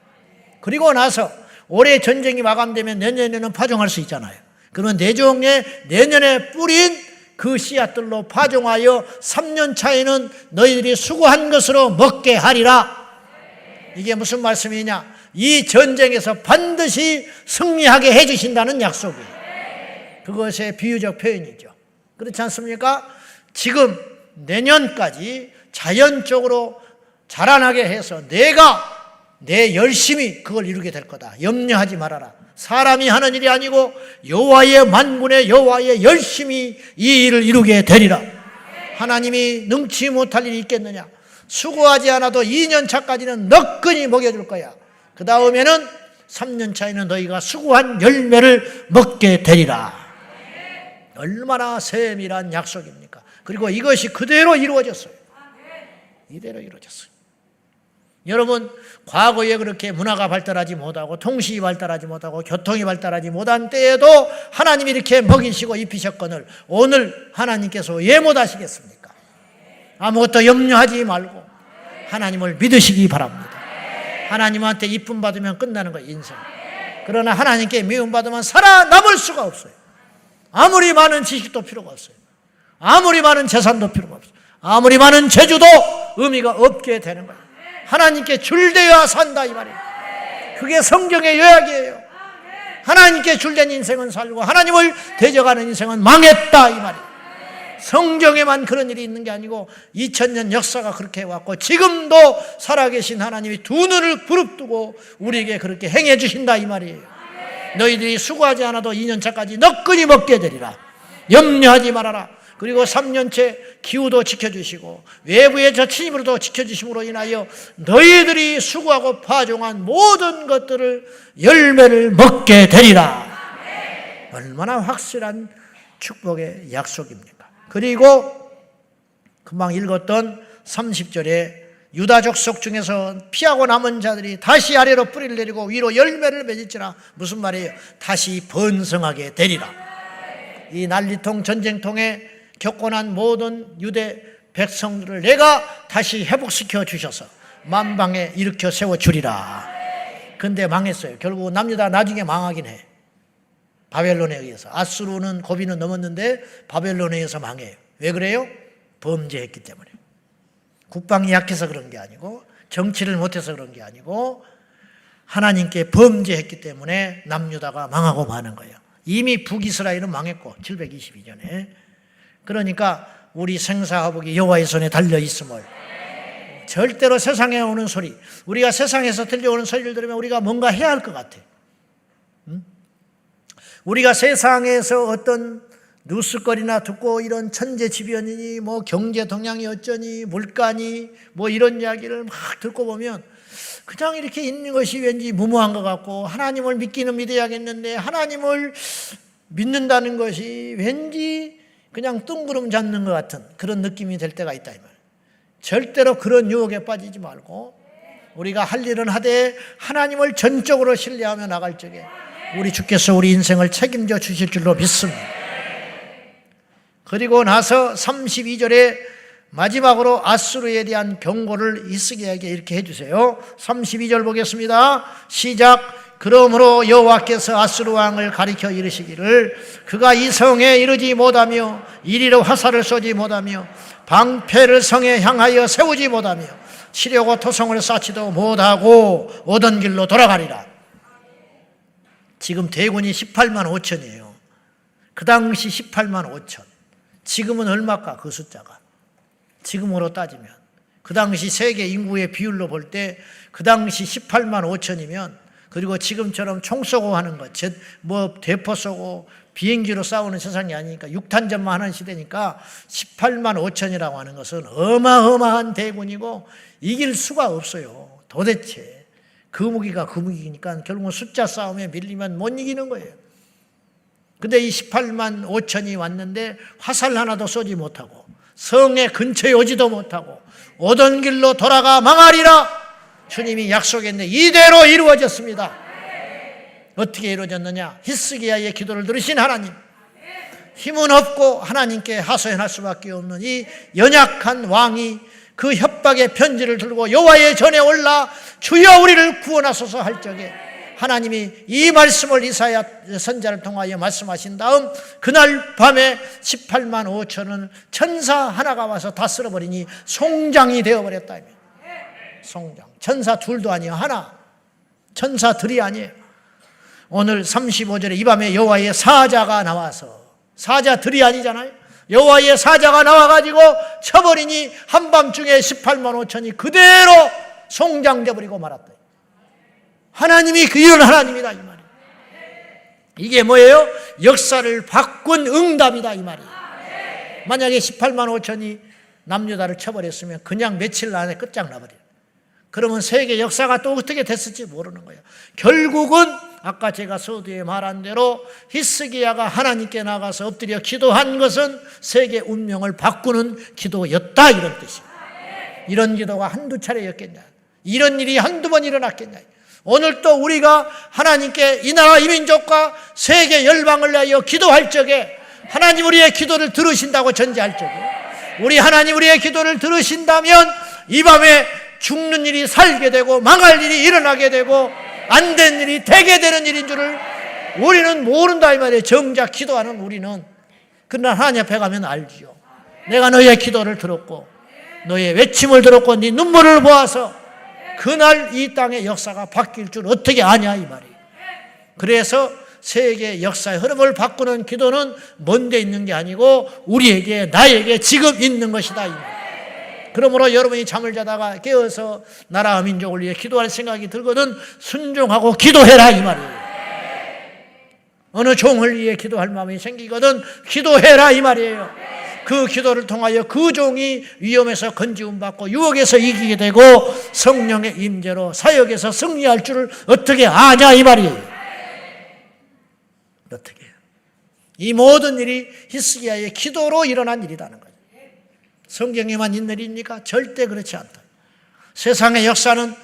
그리고 나서 올해 전쟁이 마감되면 내년에는 파종할 수 있잖아요. 그러면 내년에 뿌린 그 씨앗들로 파종하여 3년 차에는 너희들이 수고한 것으로 먹게 하리라. 이게 무슨 말씀이냐? 이 전쟁에서 반드시 승리하게 해주신다는 약속이에요. 그것의 비유적 표현이죠. 그렇지 않습니까? 지금 내년까지 자연적으로 자라나게 해서 내가 내 열심히 그걸 이루게 될 거다. 염려하지 말아라. 사람이 하는 일이 아니고 여호와의 만군의 여호와의 열심히 이 일을 이루게 되리라. 하나님이 능치 못할 일이 있겠느냐. 수고하지 않아도 2년 차까지는 너끈히 먹여줄 거야. 그 다음에는 3년 차에는 너희가 수고한 열매를 먹게 되리라. 얼마나 세밀한 약속입니까? 그리고 이것이 그대로 이루어졌어요. 이대로 이루어졌어요. 여러분, 과거에 그렇게 문화가 발달하지 못하고 통신이 발달하지 못하고 교통이 발달하지 못한 때에도 하나님이 이렇게 먹이시고 입히셨거늘 오늘 하나님께서 왜 못하시겠습니까? 아무것도 염려하지 말고 하나님을 믿으시기 바랍니다. 하나님한테 이쁨 받으면 끝나는 거예요, 인생. 그러나 하나님께 미움 받으면 살아남을 수가 없어요. 아무리 많은 지식도 필요가 없어요. 아무리 많은 재산도 필요가 없어요. 아무리 많은 재주도 의미가 없게 되는 거예요. 하나님께 줄대어야 산다 이 말이에요. 그게 성경의 요약이에요. 하나님께 줄된 인생은 살고 하나님을 대적하는 인생은 망했다 이 말이에요. 성경에만 그런 일이 있는 게 아니고 2000년 역사가 그렇게 해왔고 지금도 살아계신 하나님이 두 눈을 부릅뜨고 우리에게 그렇게 행해 주신다 이 말이에요. 너희들이 수고하지 않아도 2년차까지 너끈히 먹게 되리라. 염려하지 말아라. 그리고 3년째 기후도 지켜주시고 외부의 저 침입으로도 지켜주심으로 인하여 너희들이 수고하고 파종한 모든 것들을 열매를 먹게 되리라. 얼마나 확실한 축복의 약속입니까? 그리고 금방 읽었던 30절에 유다 족속 중에서 피하고 남은 자들이 다시 아래로 뿌리를 내리고 위로 열매를 맺을지라. 무슨 말이에요? 다시 번성하게 되리라. 이 난리통 전쟁통에 겪고 난 모든 유대 백성들을 내가 다시 회복시켜 주셔서 만방에 일으켜 세워주리라. 근데 망했어요. 결국 남유다 나중에 망하긴 해. 바벨론에 의해서. 아수르는 고비는 넘었는데 바벨론에 의해서 망해요. 왜 그래요? 범죄했기 때문에. 국방이 약해서 그런 게 아니고 정치를 못해서 그런 게 아니고 하나님께 범죄했기 때문에 남유다가 망하고 마는 거예요. 이미 북이스라엘은 망했고 722년에. 그러니까 우리 생사화복이 여호와의 손에 달려있음을 절대로 세상에 오는 소리, 우리가 세상에서 들려오는 소리를 들으면 우리가 뭔가 해야 할 것 같아. 우리가 세상에서 어떤 뉴스거리나 듣고 이런 천재지변이니 뭐 경제 동향이 어쩌니 물가니 뭐 이런 이야기를 막 듣고 보면 그냥 이렇게 있는 것이 왠지 무모한 것 같고 하나님을 믿기는 믿어야겠는데 하나님을 믿는다는 것이 왠지 그냥 뜬구름 잡는 것 같은 그런 느낌이 될 때가 있다 이 말이에요. 절대로 그런 유혹에 빠지지 말고 우리가 할 일은 하되 하나님을 전적으로 신뢰하며 나갈 적에 우리 주께서 우리 인생을 책임져 주실 줄로 믿습니다. 그리고 나서 32절에 마지막으로 아수르에 대한 경고를 히스기야에게 이렇게 해주세요. 32절 보겠습니다. 시작. 그러므로 여호와께서 아수르 왕을 가리켜 이르시기를 그가 이 성에 이르지 못하며 이리로 화살을 쏘지 못하며 방패를 성에 향하여 세우지 못하며 치려고 토성을 쌓지도 못하고 오던 길로 돌아가리라. 지금 대군이 18만 5천이에요. 그 당시 18만 5천. 지금은 얼마일까 그 숫자가. 지금으로 따지면 그 당시 세계 인구의 비율로 볼 때 그 당시 18만 5천이면 그리고 지금처럼 총 쏘고 하는 것, 뭐 대포 쏘고 비행기로 싸우는 세상이 아니니까 육탄전만 하는 시대니까 18만 5천이라고 하는 것은 어마어마한 대군이고 이길 수가 없어요. 도대체 그 무기가 그 무기니까 결국은 숫자 싸움에 밀리면 못 이기는 거예요. 근데 이 18만 5천이 왔는데 화살 하나도 쏘지 못하고 성의 근처에 오지도 못하고 오던 길로 돌아가 망하리라. 주님이 약속했는데 이대로 이루어졌습니다. 어떻게 이루어졌느냐? 히스기야의 기도를 들으신 하나님, 힘은 없고 하나님께 하소연할 수밖에 없는 이 연약한 왕이 그 협박의 편지를 들고 여호와의 전에 올라 주여 우리를 구원하소서 할 적에 하나님이 이 말씀을 이사야 선지자를 통하여 말씀하신 다음 그날 밤에 18만 5천은 천사 하나가 와서 다 쓸어버리니 송장이 되어버렸다. 송장. 천사 둘도 아니에요. 하나. 천사들이 아니에요. 오늘 35절에 이 밤에 여호와의 사자가 나와서, 사자들이 아니잖아요. 여호와의 사자가 나와가지고 쳐버리니 한밤중에 18만 5천이 그대로 송장되어버리고 말았다. 하나님이 이런 하나님이다 이 말이에요. 이게 뭐예요? 역사를 바꾼 응답이다 이 말이에요. 만약에 18만 5천이 남유다를 쳐버렸으면 그냥 며칠 안에 끝장나버려요. 그러면 세계 역사가 또 어떻게 됐을지 모르는 거예요. 결국은 아까 제가 서두에 말한 대로 히스기야가 하나님께 나가서 엎드려 기도한 것은 세계 운명을 바꾸는 기도였다, 이런 뜻이에요. 이런 기도가 한두 차례였겠냐, 이런 일이 한두 번 일어났겠냐. 오늘 또 우리가 하나님께 이 나라 이 민족과 세계 열방을 위하여 기도할 적에 하나님 우리의 기도를 들으신다고 전제할 적에, 우리 하나님 우리의 기도를 들으신다면 이 밤에 죽는 일이 살게 되고 망할 일이 일어나게 되고 안 된 일이 되게 되는 일인 줄을 우리는 모른다 이 말이에요. 정작 기도하는 우리는. 그러나 하나님 앞에 가면 알지요. 내가 너의 기도를 들었고 너의 외침을 들었고 네 눈물을 보아서 그날 이 땅의 역사가 바뀔 줄 어떻게 아냐 이 말이에요. 그래서 세계 역사의 흐름을 바꾸는 기도는 먼데 있는 게 아니고 우리에게, 나에게 지금 있는 것이다 이 말이에요. 그러므로 여러분이 잠을 자다가 깨어서 나라와 민족을 위해 기도할 생각이 들거든 순종하고 기도해라 이 말이에요. 어느 종을 위해 기도할 마음이 생기거든 기도해라 이 말이에요. 그 기도를 통하여 그 종이 위험에서 건지움 받고 유혹에서 이기게 되고 성령의 임재로 사역에서 승리할 줄을 어떻게 아냐 이 말이에요. 어떻게 해요? 이 모든 일이 히스기야의 기도로 일어난 일이라는 거예요. 성경에만 있는 일입니까? 절대 그렇지 않다. 세상의 역사는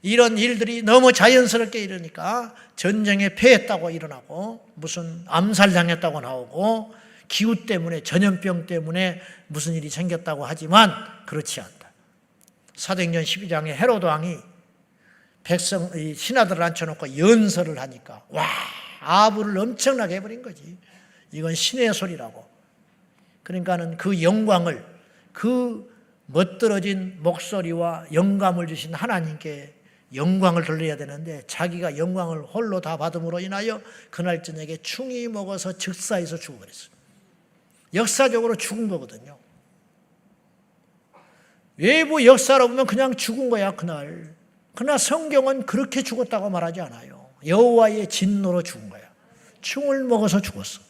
이런 일들이 너무 자연스럽게 일어나니까 전쟁에 패했다고 일어나고 무슨 암살당했다고 나오고 기후 때문에, 전염병 때문에 무슨 일이 생겼다고 하지만 그렇지 않다. 사도행전 12장에 헤로드 왕이 신하들을 앉혀놓고 연설을 하니까 와, 아부를 엄청나게 해버린 거지. 이건 신의 소리라고. 그러니까는 그 영광을, 그 멋들어진 목소리와 영감을 주신 하나님께 영광을 돌려야 되는데 자기가 영광을 홀로 다 받음으로 인하여 그날 저녁에 충이 먹어서 즉사해서 죽어버렸어요. 역사적으로 죽은 거거든요. 외부 역사로 보면 그냥 죽은 거야 그날. 그러나 성경은 그렇게 죽었다고 말하지 않아요. 여호와의 진노로 죽은 거야. 충을 먹어서 죽었어.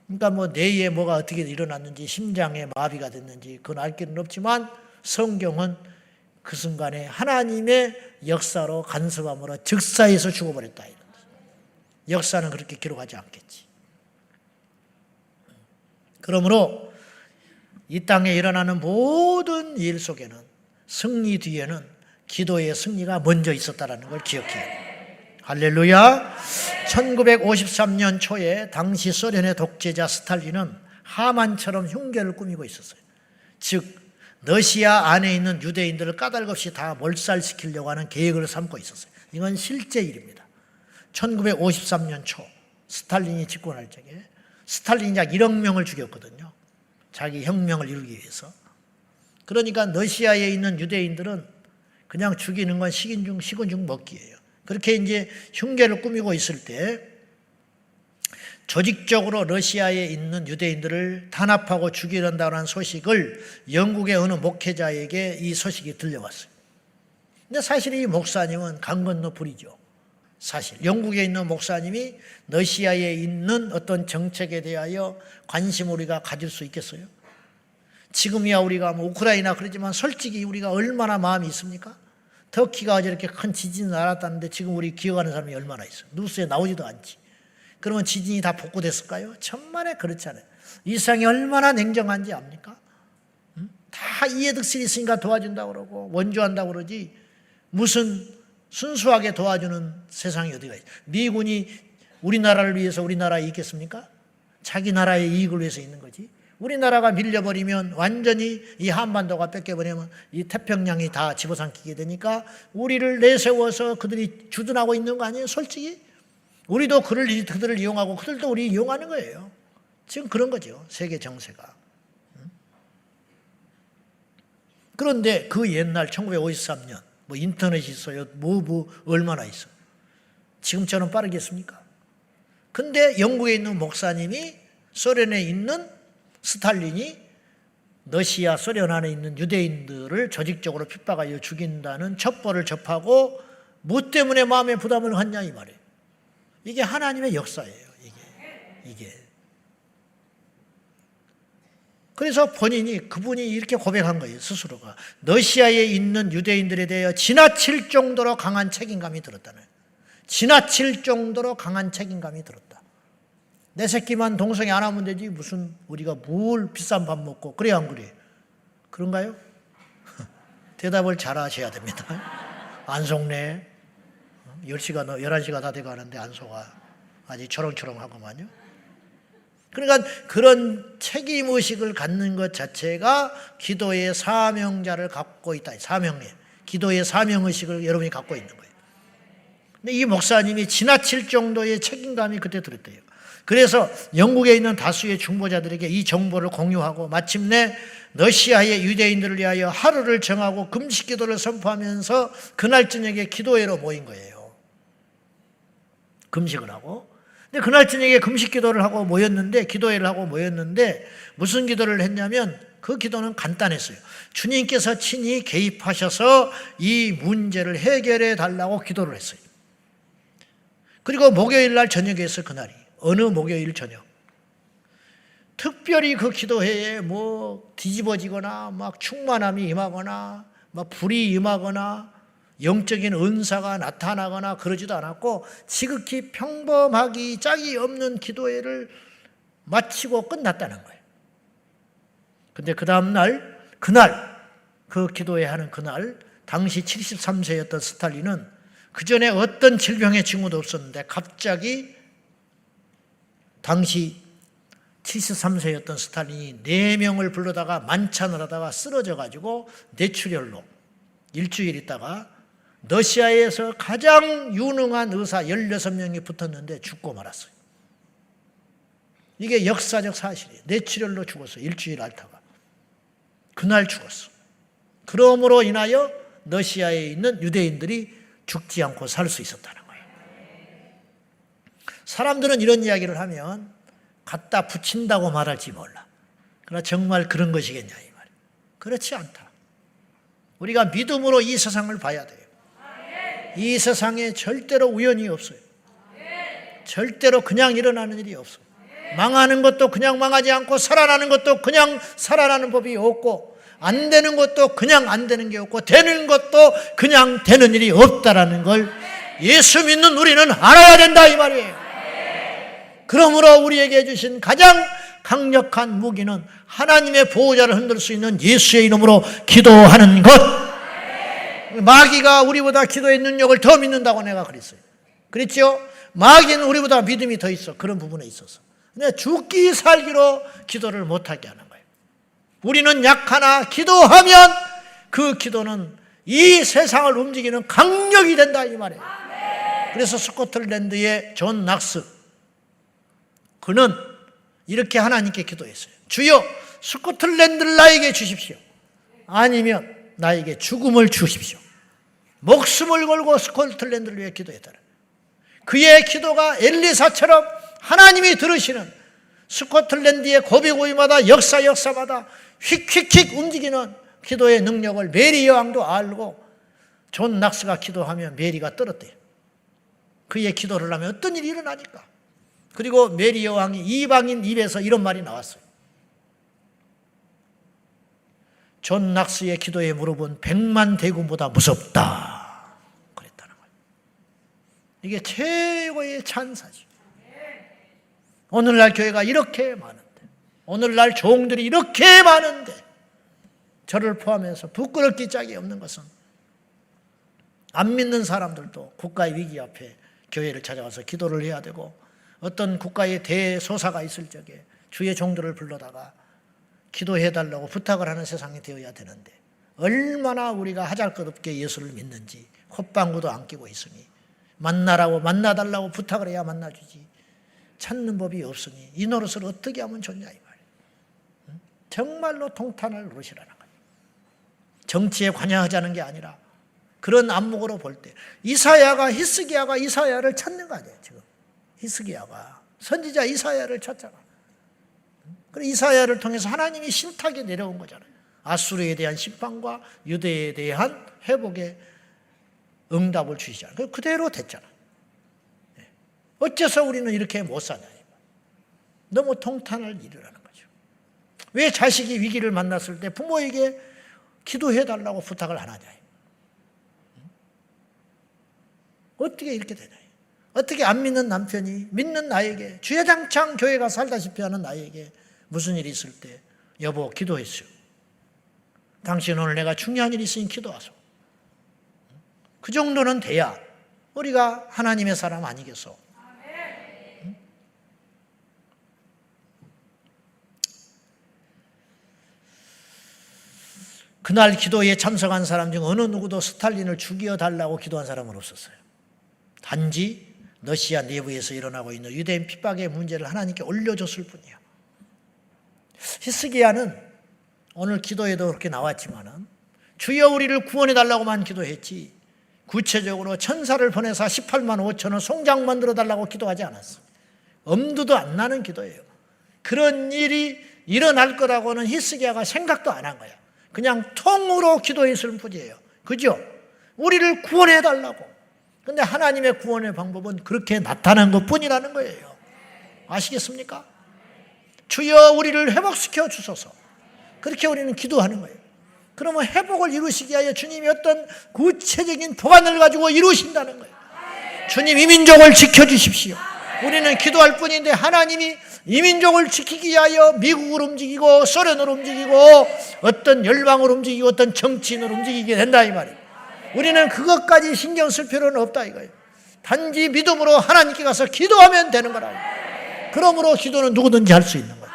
그러니까 뭐 뇌에 뭐가 어떻게 일어났는지, 심장에 마비가 됐는지 그건 알 길은 없지만 성경은 그 순간에 하나님의 역사로 간섭함으로 즉사해서 죽어버렸다. 역사는 그렇게 기록하지 않겠지. 그러므로 이 땅에 일어나는 모든 일 속에는 승리 뒤에는 기도의 승리가 먼저 있었다는 걸 기억해야 해요. 할렐루야. 1953년 초에 당시 소련의 독재자 스탈린은 하만처럼 흉계를 꾸미고 있었어요. 즉 러시아 안에 있는 유대인들을 까닭없이 다 몰살시키려고 하는 계획을 삼고 있었어요. 이건 실제 일입니다. 1953년 초 스탈린이 집권할 적에 스탈린이 약 1억 명을 죽였거든요. 자기 혁명을 이루기 위해서. 그러니까 러시아에 있는 유대인들은 그냥 죽이는 건 식은 죽 먹기예요. 그렇게 이제 흉계를 꾸미고 있을 때 조직적으로 러시아에 있는 유대인들을 탄압하고 죽이려는다는 소식을 영국의 어느 목회자에게 이 소식이 들려왔어요. 근데 사실 이 목사님은 강 건너 불이죠. 사실 영국에 있는 목사님이 러시아에 있는 어떤 정책에 대하여 관심을 우리가 가질 수 있겠어요? 지금이야 우리가 뭐 우크라이나 그러지만 솔직히 우리가 얼마나 마음이 있습니까? 터키가 저렇게 큰 지진을 알았다는데 지금 우리 기억하는 사람이 얼마나 있어요? 뉴스에 나오지도 않지. 그러면 지진이 다 복구됐을까요? 천만에 그렇지 않아요. 이 세상이 얼마나 냉정한지 압니까? 다 이해득실이 있으니까 도와준다고 그러고 원조한다고 그러지 무슨 순수하게 도와주는 세상이 어디가 있어요? 미군이 우리나라를 위해서 우리나라에 있겠습니까? 자기 나라의 이익을 위해서 있는 거지. 우리나라가 밀려버리면 완전히 이 한반도가 뺏겨버리면 이 태평양이 다 집어삼키게 되니까 우리를 내세워서 그들이 주둔하고 있는 거 아니에요? 솔직히 우리도 그들을 이용하고 그들도 우리 이용하는 거예요. 지금 그런 거죠. 세계 정세가. 그런데 그 옛날 1953년 뭐 인터넷이 있어요. 뭐 얼마나 있어요. 지금처럼 빠르겠습니까? 근데 영국에 있는 목사님이 소련에 있는 스탈린이 러시아 소련 안에 있는 유대인들을 조직적으로 핍박하여 죽인다는 첩보를 접하고 뭐 때문에 마음에 부담을 갖냐 이 말이에요. 이게 하나님의 역사예요. 이게 그래서 그분이 이렇게 고백한 거예요. 스스로가. 러시아에 있는 유대인들에 대하여 지나칠 정도로 강한 책임감이 들었다는 거예요. 지나칠 정도로 강한 책임감이 들었다. 내 새끼만 동성애 안 하면 되지 무슨 우리가 뭘 비싼 밥 먹고 그래야 안 그래? 그런가요? 대답을 잘 하셔야 됩니다. 안 속네. 11시가 다 돼가는데 안 속아. 아직 초롱초롱하고만요. 그러니까 그런 책임의식을 갖는 것 자체가 기도의 사명자를 갖고 있다. 기도의 사명의식을 여러분이 갖고 있는 거예요. 근데 이 목사님이 지나칠 정도의 책임감이 그때 들었대요. 그래서 영국에 있는 다수의 중보자들에게 이 정보를 공유하고 마침내 러시아의 유대인들을 위하여 하루를 정하고 금식 기도를 선포하면서 그날 저녁에 기도회로 모인 거예요. 금식을 하고. 근데 그날 저녁에 금식 기도를 하고 기도회를 하고 모였는데 무슨 기도를 했냐면 그 기도는 간단했어요. 주님께서 친히 개입하셔서 이 문제를 해결해 달라고 기도를 했어요. 그리고 목요일 날 저녁이었어요. 그날이. 어느 목요일 저녁. 특별히 그 기도회에 뒤집어지거나 충만함이 임하거나 불이 임하거나 영적인 은사가 나타나거나 그러지도 않았고 지극히 평범하기 짝이 없는 기도회를 마치고 끝났다는 거예요. 근데 그 다음날 그 기도회 하는 그날 당시 73세였던 스탈린은 그 전에 어떤 질병의 징후도 없었는데 갑자기 당시 73세였던 스탈린이 4명을 불러다가 만찬을 하다가 쓰러져가지고 뇌출혈로 일주일 있다가 러시아에서 가장 유능한 의사 16명이 붙었는데 죽고 말았어요. 이게 역사적 사실이에요. 뇌출혈로 죽었어요. 일주일 앓다가. 그날 죽었어. 그러므로 인하여 러시아에 있는 유대인들이 죽지 않고 살 수 있었다는 거예요. 사람들은 이런 이야기를 하면 갖다 붙인다고 말할지 몰라. 그러나 정말 그런 것이겠냐 이 말이에요. 그렇지 않다. 우리가 믿음으로 이 세상을 봐야 돼요. 이 세상에 절대로 우연이 없어요. 절대로 그냥 일어나는 일이 없어요. 망하는 것도 그냥 망하지 않고 살아나는 것도 그냥 살아나는 법이 없고 안 되는 것도 그냥 안 되는 게 없고 되는 것도 그냥 되는 일이 없다라는 걸 예수 믿는 우리는 알아야 된다 이 말이에요. 그러므로 우리에게 주신 가장 강력한 무기는 하나님의 보호자를 흔들 수 있는 예수의 이름으로 기도하는 것. 마귀가 우리보다 기도의 능력을 더 믿는다고 내가 그랬어요. 그랬죠? 마귀는 우리보다 믿음이 더 있어. 그런 부분에 있어서. 근데 죽기 살기로 기도를 못하게 하는 거예요. 우리는 약하나 기도하면 그 기도는 이 세상을 움직이는 강력이 된다 이 말이에요. 그래서 스코틀랜드의 존 낙스 그는 이렇게 하나님께 기도했어요. 주여 스코틀랜드를 나에게 주십시오. 아니면 나에게 죽음을 주십시오. 목숨을 걸고 스코틀랜드를 위해 기도했다는 그의 기도가 엘리사처럼 하나님이 들으시는 스코틀랜드의 고비고비마다 역사마다 휙휙휙 움직이는 기도의 능력을 메리 여왕도 알고 존 낙스가 기도하면 메리가 떨었대요. 그의 기도를 하면 어떤 일이 일어나니까. 그리고 메리 여왕이 이방인 입에서 이런 말이 나왔어요. 존 낙스의 기도에 물어본 100만 대군보다 무섭다 그랬다는 거예요. 이게 최고의 찬사죠. 오늘날 교회가 이렇게 많은데 오늘날 종들이 이렇게 많은데 저를 포함해서 부끄럽기 짝이 없는 것은 안 믿는 사람들도 국가의 위기 앞에 교회를 찾아와서 기도를 해야 되고 어떤 국가의 대소사가 있을 적에 주의 종들을 불러다가 기도해달라고 부탁을 하는 세상이 되어야 되는데 얼마나 우리가 하잘것없게 예수를 믿는지 콧방구도 안 끼고 있으니 만나달라고 부탁을 해야 만나주지 찾는 법이 없으니 이 노릇을 어떻게 하면 좋냐 이 말이에요. 정말로 통탄할 노릇이라는 거예요. 정치에 관여하자는 게 아니라 그런 안목으로 볼 때 히스기야가 이사야를 찾는 거 아니에요. 지금 히스기야가 선지자 이사야를 찾잖아. 그래서 이사야를 통해서 하나님이 신탁에 내려온 거잖아요. 아수르에 대한 심판과 유대에 대한 회복의 응답을 주시잖아요. 그대로 됐잖아. 어째서 우리는 이렇게 못 사냐. 너무 통탄할 일이라는 거죠. 왜 자식이 위기를 만났을 때 부모에게 기도해달라고 부탁을 안 하냐? 어떻게 이렇게 되냐? 어떻게 안 믿는 남편이 믿는 나에게, 주야장창 교회가 살다시피 하는 나에게 무슨 일이 있을 때 여보 기도했어요. 당신 오늘 내가 중요한 일이 있으니 기도하소. 그 정도는 돼야 우리가 하나님의 사람 아니겠어? 그날 기도에 참석한 사람 중 어느 누구도 스탈린을 죽여달라고 기도한 사람은 없었어요. 단지 러시아 내부에서 일어나고 있는 유대인 핍박의 문제를 하나님께 올려줬을 뿐이에요. 히스기야는 오늘 기도에도 그렇게 나왔지만은 주여 우리를 구원해달라고만 기도했지 구체적으로 천사를 보내서 18만 5천원 송장 만들어달라고 기도하지 않았어. 엄두도 안 나는 기도예요. 그런 일이 일어날 거라고는 히스기야가 생각도 안 한 거야. 그냥 통으로 기도했을 뿐이에요. 그죠? 우리를 구원해달라고. 근데 하나님의 구원의 방법은 그렇게 나타난 것뿐이라는 거예요. 아시겠습니까? 주여 우리를 회복시켜 주소서. 그렇게 우리는 기도하는 거예요. 그러면 회복을 이루시기 위하여 주님이 어떤 구체적인 보관을 가지고 이루신다는 거예요. 주님 이 민족을 지켜주십시오. 우리는 기도할 뿐인데 하나님이 이 민족을 지키기 위하여 미국을 움직이고 소련을 움직이고 어떤 열방을 움직이고 어떤 정치인을 움직이게 된다 이 말이에요. 우리는 그것까지 신경 쓸 필요는 없다 이거예요. 단지 믿음으로 하나님께 가서 기도하면 되는 거라고. 그러므로 기도는 누구든지 할 수 있는 거예요.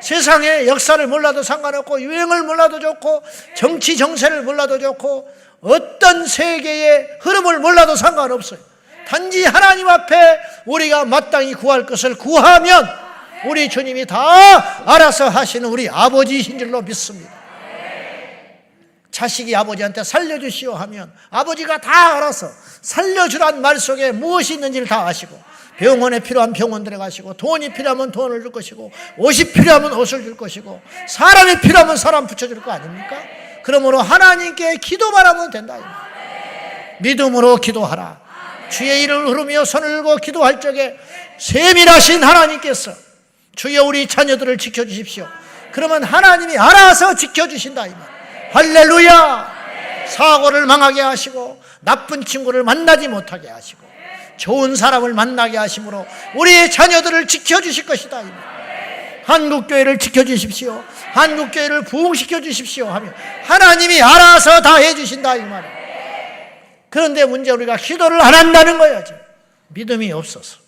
세상의 역사를 몰라도 상관없고 유행을 몰라도 좋고 정치 정세를 몰라도 좋고 어떤 세계의 흐름을 몰라도 상관없어요. 단지 하나님 앞에 우리가 마땅히 구할 것을 구하면 우리 주님이 다 알아서 하시는 우리 아버지이신 줄로 믿습니다. 자식이 아버지한테 살려주시오 하면 아버지가 다 알아서 살려주란 말 속에 무엇이 있는지를 다 아시고 병원에 필요한 병원들에 가시고 돈이 필요하면 돈을 줄 것이고 옷이 필요하면 옷을 줄 것이고 사람이 필요하면 사람 붙여줄 거 아닙니까? 그러므로 하나님께 기도만 하면 된다. 믿음으로 기도하라. 주의 이름을 부르며 손을 들고 기도할 적에 세밀하신 하나님께서 주여 우리 자녀들을 지켜주십시오. 그러면 하나님이 알아서 지켜주신다 이 말. 할렐루야. 사고를 망하게 하시고 나쁜 친구를 만나지 못하게 하시고 좋은 사람을 만나게 하심으로 우리의 자녀들을 지켜주실 것이다 이 말. 한국교회를 지켜주십시오. 한국교회를 부흥시켜 주십시오 하며 하나님이 알아서 다 해주신다 이 말이에요. 그런데 문제 우리가 기도를 안 한다는 거예요. 믿음이 없어서.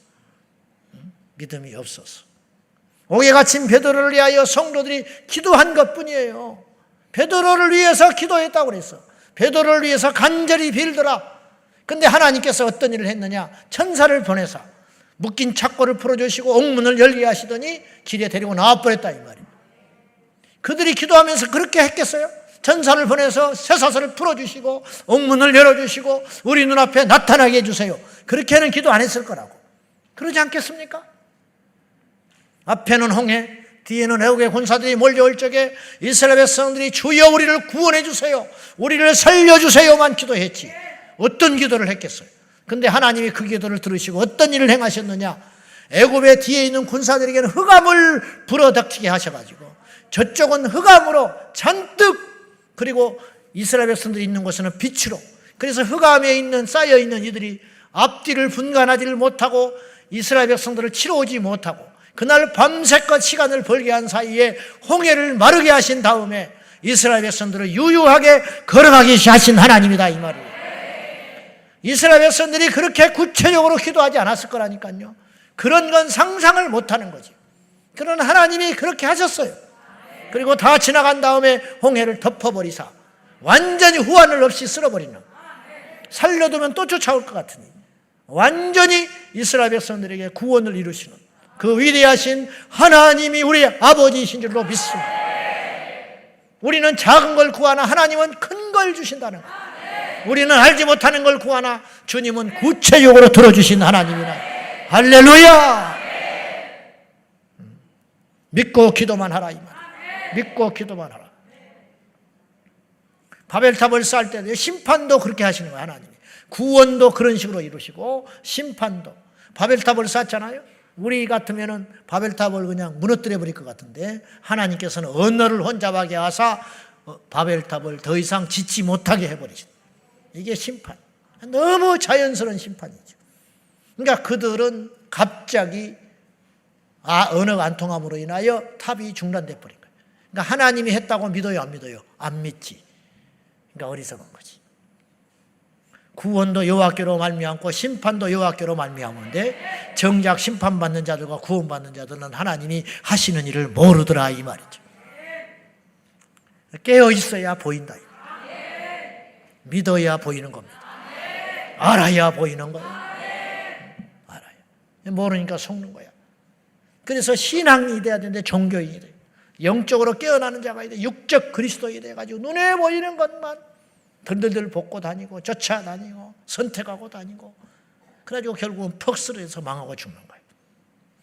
믿음이 없어서. 옥에 갇힌 베드로를 위하여 성도들이 기도한 것뿐이에요. 베드로를 위해서 기도했다고 그랬어. 베드로를 위해서 간절히 빌더라. 근데 하나님께서 어떤 일을 했느냐? 천사를 보내서 묶인 착고를 풀어주시고 옥문을 열게 하시더니 길에 데리고 나와버렸다 이 말이에요. 그들이 기도하면서 그렇게 했겠어요? 천사를 보내서 쇠사슬을 풀어주시고 옥문을 열어주시고 우리 눈앞에 나타나게 해주세요. 그렇게는 기도 안 했을 거라고. 그러지 않겠습니까? 앞에는 홍해, 뒤에는 애국의 군사들이 몰려올 적에 이스라엘 백성들이 주여 우리를 구원해 주세요, 우리를 살려주세요만 기도했지 어떤 기도를 했겠어요? 근데 하나님이 그 기도를 들으시고 어떤 일을 행하셨느냐? 애굽의 뒤에 있는 군사들에게는 흑암을 불어닥치게 하셔가지고 저쪽은 흑암으로 잔뜩, 그리고 이스라엘 백성들이 있는 곳에는 빛으로, 그래서 흑암에 있는 쌓여있는 이들이 앞뒤를 분간하지를 못하고 이스라엘 백성들을 치러 오지 못하고 그날 밤새껏 시간을 벌게 한 사이에 홍해를 마르게 하신 다음에 이스라엘 백성들을 유유하게 걸어가게 하신 하나님이다 이 말이에요. 이스라엘 백성들이 그렇게 구체적으로 기도하지 않았을 거라니까요. 그런 건 상상을 못하는 거지. 그런 하나님이 그렇게 하셨어요. 그리고 다 지나간 다음에 홍해를 덮어버리사 완전히 후환을 없이 쓸어버리는, 살려두면 또 쫓아올 것 같으니 완전히 이스라엘 백성들에게 구원을 이루시는 그 위대하신 하나님이 우리 아버지이신 줄로 믿습니다. 우리는 작은 걸 구하나 하나님은 큰 걸 주신다는 것. 우리는 알지 못하는 걸 구하나 주님은 구체적으로 들어주신 하나님이라. 할렐루야. 믿고 기도만 하라 이 말. 믿고 기도만 하라. 바벨탑을 쌓을 때 심판도 그렇게 하시는 거예요. 하나님이 구원도 그런 식으로 이루시고 심판도. 바벨탑을 쌓잖아요. 우리 같으면은 바벨탑을 그냥 무너뜨려 버릴 것 같은데 하나님께서는 언어를 혼잡하게 하사 바벨탑을 더 이상 짓지 못하게 해버리신. 이게 심판. 너무 자연스러운 심판이죠. 그러니까 그들은 갑자기 언어가 안 통함으로 인하여 탑이 중단돼 버린 거예요. 그러니까 하나님이 했다고 믿어요, 안 믿어요? 안 믿지. 그러니까 어리석은 거지. 구원도 여호와께로 말미암고 심판도 여호와께로 말미암은데 정작 심판받는 자들과 구원받는 자들은 하나님이 하시는 일을 모르더라 이 말이죠. 깨어 있어야 보인다. 믿어야 보이는 겁니다. 알아야 보이는 거예요. 알아야. 모르니까 속는 거야. 그래서 신앙이 돼야 되는데 종교인이 돼요. 영적으로 깨어나는 자가 돼. 육적 그리스도인이 돼가지고 눈에 보이는 것만 들들들 볶고 다니고 쫓아다니고 선택하고 다니고 그래가지고 결국은 퍽스러져서 망하고 죽는 거예요.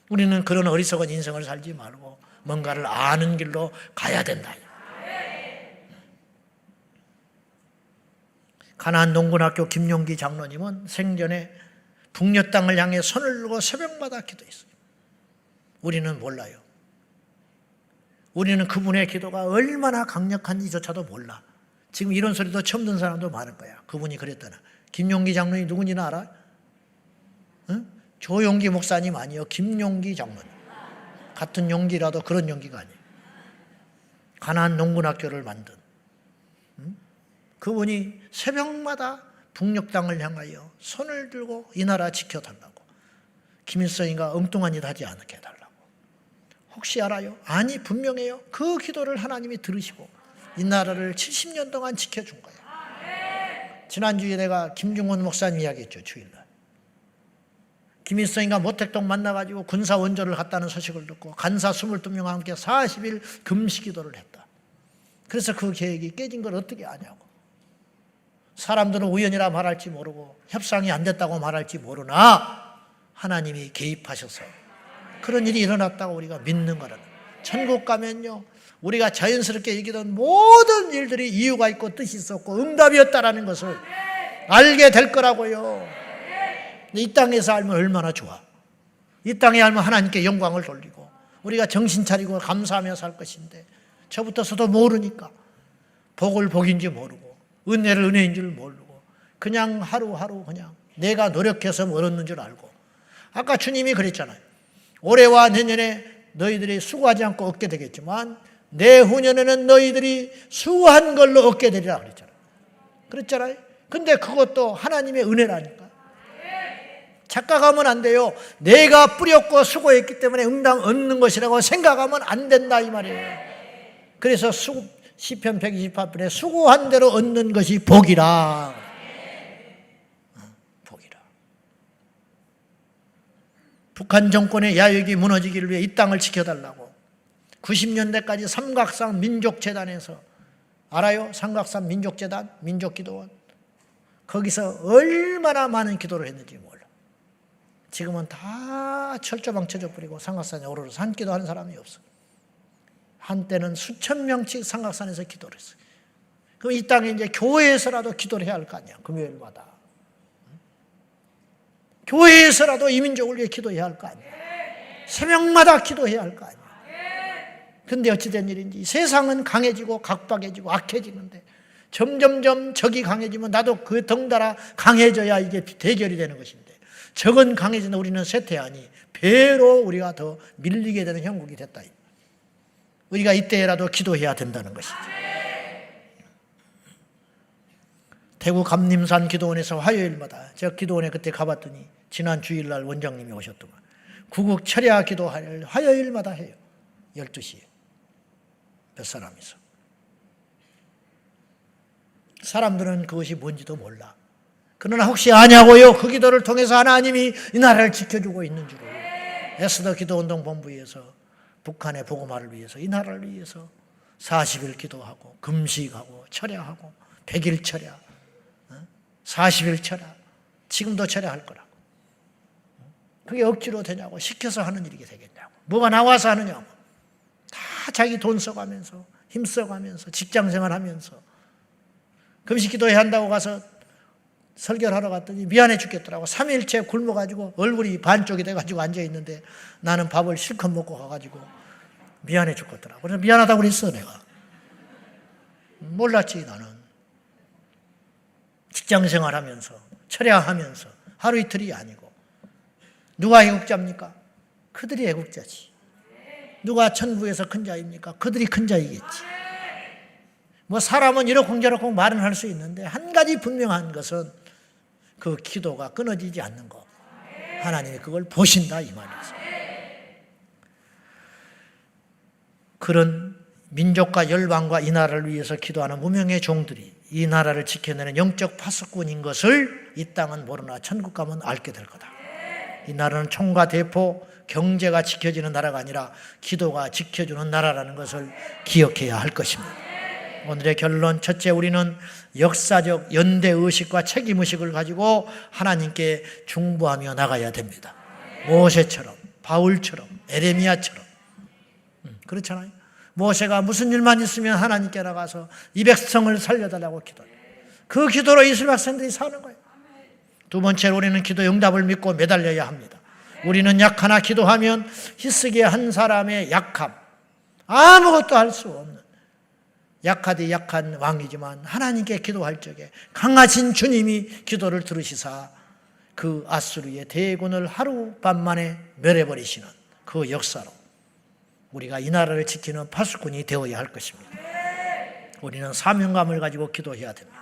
우리는 그런 어리석은 인생을 살지 말고 뭔가를 아는 길로 가야 된다. 가나안 농군학교 김용기 장로님은 생전에 북녘 땅을 향해 손을 들고 새벽마다 기도했어요. 우리는 몰라요. 우리는 그분의 기도가 얼마나 강력한지조차도 몰라. 지금 이런 소리도 처음 듣는 사람도 많을 거야. 그분이 그랬더나. 김용기 장로님 누군지는 알아? 응? 조용기 목사님 아니요. 김용기 장로님. 같은 용기라도 그런 용기가 아니에요. 가나안 농군학교를 만든. 응? 그분이 새벽마다 북녘 땅을 향하여 손을 들고 이 나라 지켜달라고. 김일성이가 엉뚱한 일 하지 않게 해달라고. 혹시 알아요? 아니 분명해요. 그 기도를 하나님이 들으시고 이 나라를 70년 동안 지켜준 거예요. 지난주에 내가 김중원 목사님 이야기했죠. 주일날. 김일성이가 모택동 만나가지고 군사 원조를 갔다는 소식을 듣고 간사 22명과 함께 40일 금식 기도를 했다. 그래서 그 계획이 깨진 걸 어떻게 아냐고. 사람들은 우연이라 말할지 모르고 협상이 안 됐다고 말할지 모르나 하나님이 개입하셔서 그런 일이 일어났다고 우리가 믿는 거라는. 천국 가면요 우리가 자연스럽게 얘기던 모든 일들이 이유가 있고 뜻이 있었고 응답이었다라는 것을 알게 될 거라고요. 이 땅에서 알면 얼마나 좋아. 이 땅에 알면 하나님께 영광을 돌리고 우리가 정신 차리고 감사하며 살 것인데 저부터서도 모르니까 복을 복인지 모르고 은혜를 은혜인 줄 모르고 그냥 하루하루 그냥 내가 노력해서 얻는 줄 알고. 아까 주님이 그랬잖아요. 올해와 내년에 너희들이 수고하지 않고 얻게 되겠지만 내후년에는 너희들이 수고한 걸로 얻게 되리라 그랬잖아요. 그랬잖아요. 근데 그것도 하나님의 은혜라니까. 착각하면 안 돼요. 내가 뿌렸고 수고했기 때문에 응당 얻는 것이라고 생각하면 안 된다 이 말이에요. 그래서 시편 128편에 수고한 대로 얻는 것이 복이라. 복이라. 북한 정권의 야욕이 무너지기를 위해 이 땅을 지켜달라고 90년대까지 삼각산 민족재단에서 알아요? 삼각산 민족재단, 민족기도원 거기서 얼마나 많은 기도를 했는지 몰라. 지금은 다 철조망쳐져 버리고 삼각산에 오르러 산기도 하는 사람이 없어. 한때는 수천 명씩 삼각산에서 기도를 했어요. 그럼 이 땅에 이제 교회에서라도 기도를 해야 할 거 아니야. 금요일마다. 교회에서라도 이민족을 위해 기도해야 할 거 아니야. 새벽마다 기도해야 할 거 아니야. 근데 어찌된 일인지 세상은 강해지고 각박해지고 악해지는데 점점점 적이 강해지면 나도 그 덩달아 강해져야 이게 대결이 되는 것인데 적은 강해지는 우리는 쇠퇴하니 배로 우리가 더 밀리게 되는 형국이 됐다. 우리가 이때라도 기도해야 된다는 것이죠. 대구 감림산 기도원에서 화요일마다 제가 기도원에 그때 가봤더니 지난 주일날 원장님이 오셨더만 구국 철야 기도 화요일마다 해요. 12시에 몇 사람이서. 사람들은 그것이 뭔지도 몰라. 그러나 혹시 아냐고요? 그 기도를 통해서 하나님이 이 나라를 지켜주고 있는 줄을. 에스더 기도운동 본부에서 북한의 복음화를 위해서 이 나라를 위해서 40일 기도하고 금식하고 철야하고 100일 철야 40일 철야 지금도 철야할 거라고. 그게 억지로 되냐고 시켜서 하는 일이 되겠냐고. 뭐가 나와서 하느냐고. 다 자기 돈 써가면서 힘 써가면서 직장생활하면서 금식 기도해야 한다고 가서 설교를 하러 갔더니 미안해 죽겠더라고. 3일째 굶어가지고 얼굴이 반쪽이 돼가지고 앉아있는데 나는 밥을 실컷 먹고 가가지고 미안해 죽겠더라고. 그래서 미안하다고 그랬어 내가. 몰랐지 나는. 직장생활하면서 철야하면서 하루 이틀이 아니고. 누가 애국자입니까? 그들이 애국자지. 누가 천국에서 큰 자입니까? 그들이 큰 자이겠지. 뭐 사람은 이러쿵저러쿵 말은 할 수 있는데 한 가지 분명한 것은 그 기도가 끊어지지 않는 것. 하나님이 그걸 보신다 이 말이죠. 그런 민족과 열방과 이 나라를 위해서 기도하는 무명의 종들이 이 나라를 지켜내는 영적 파수꾼인 것을 이 땅은 모르나 천국 가면 알게 될 거다. 이 나라는 총과 대포, 경제가 지켜지는 나라가 아니라 기도가 지켜주는 나라라는 것을 기억해야 할 것입니다. 오늘의 결론, 첫째, 우리는 역사적 연대의식과 책임의식을 가지고 하나님께 중보하며 나가야 됩니다. 모세처럼, 바울처럼, 에레미야처럼. 그렇잖아요. 모세가 무슨 일만 있으면 하나님께 나가서 이 백성을 살려달라고 기도해요. 그 기도로 이스라엘 백성들이 사는 거예요. 두 번째로 우리는 기도 응답을 믿고 매달려야 합니다. 우리는 약하나 기도하면 히스기야 한 사람의 약함, 아무것도 할 수 없는 약하디 약한 왕이지만 하나님께 기도할 적에 강하신 주님이 기도를 들으시사 그 아수르의 대군을 하루밤만에 멸해버리시는 그 역사로 우리가 이 나라를 지키는 파수꾼이 되어야 할 것입니다. 우리는 사명감을 가지고 기도해야 됩니다.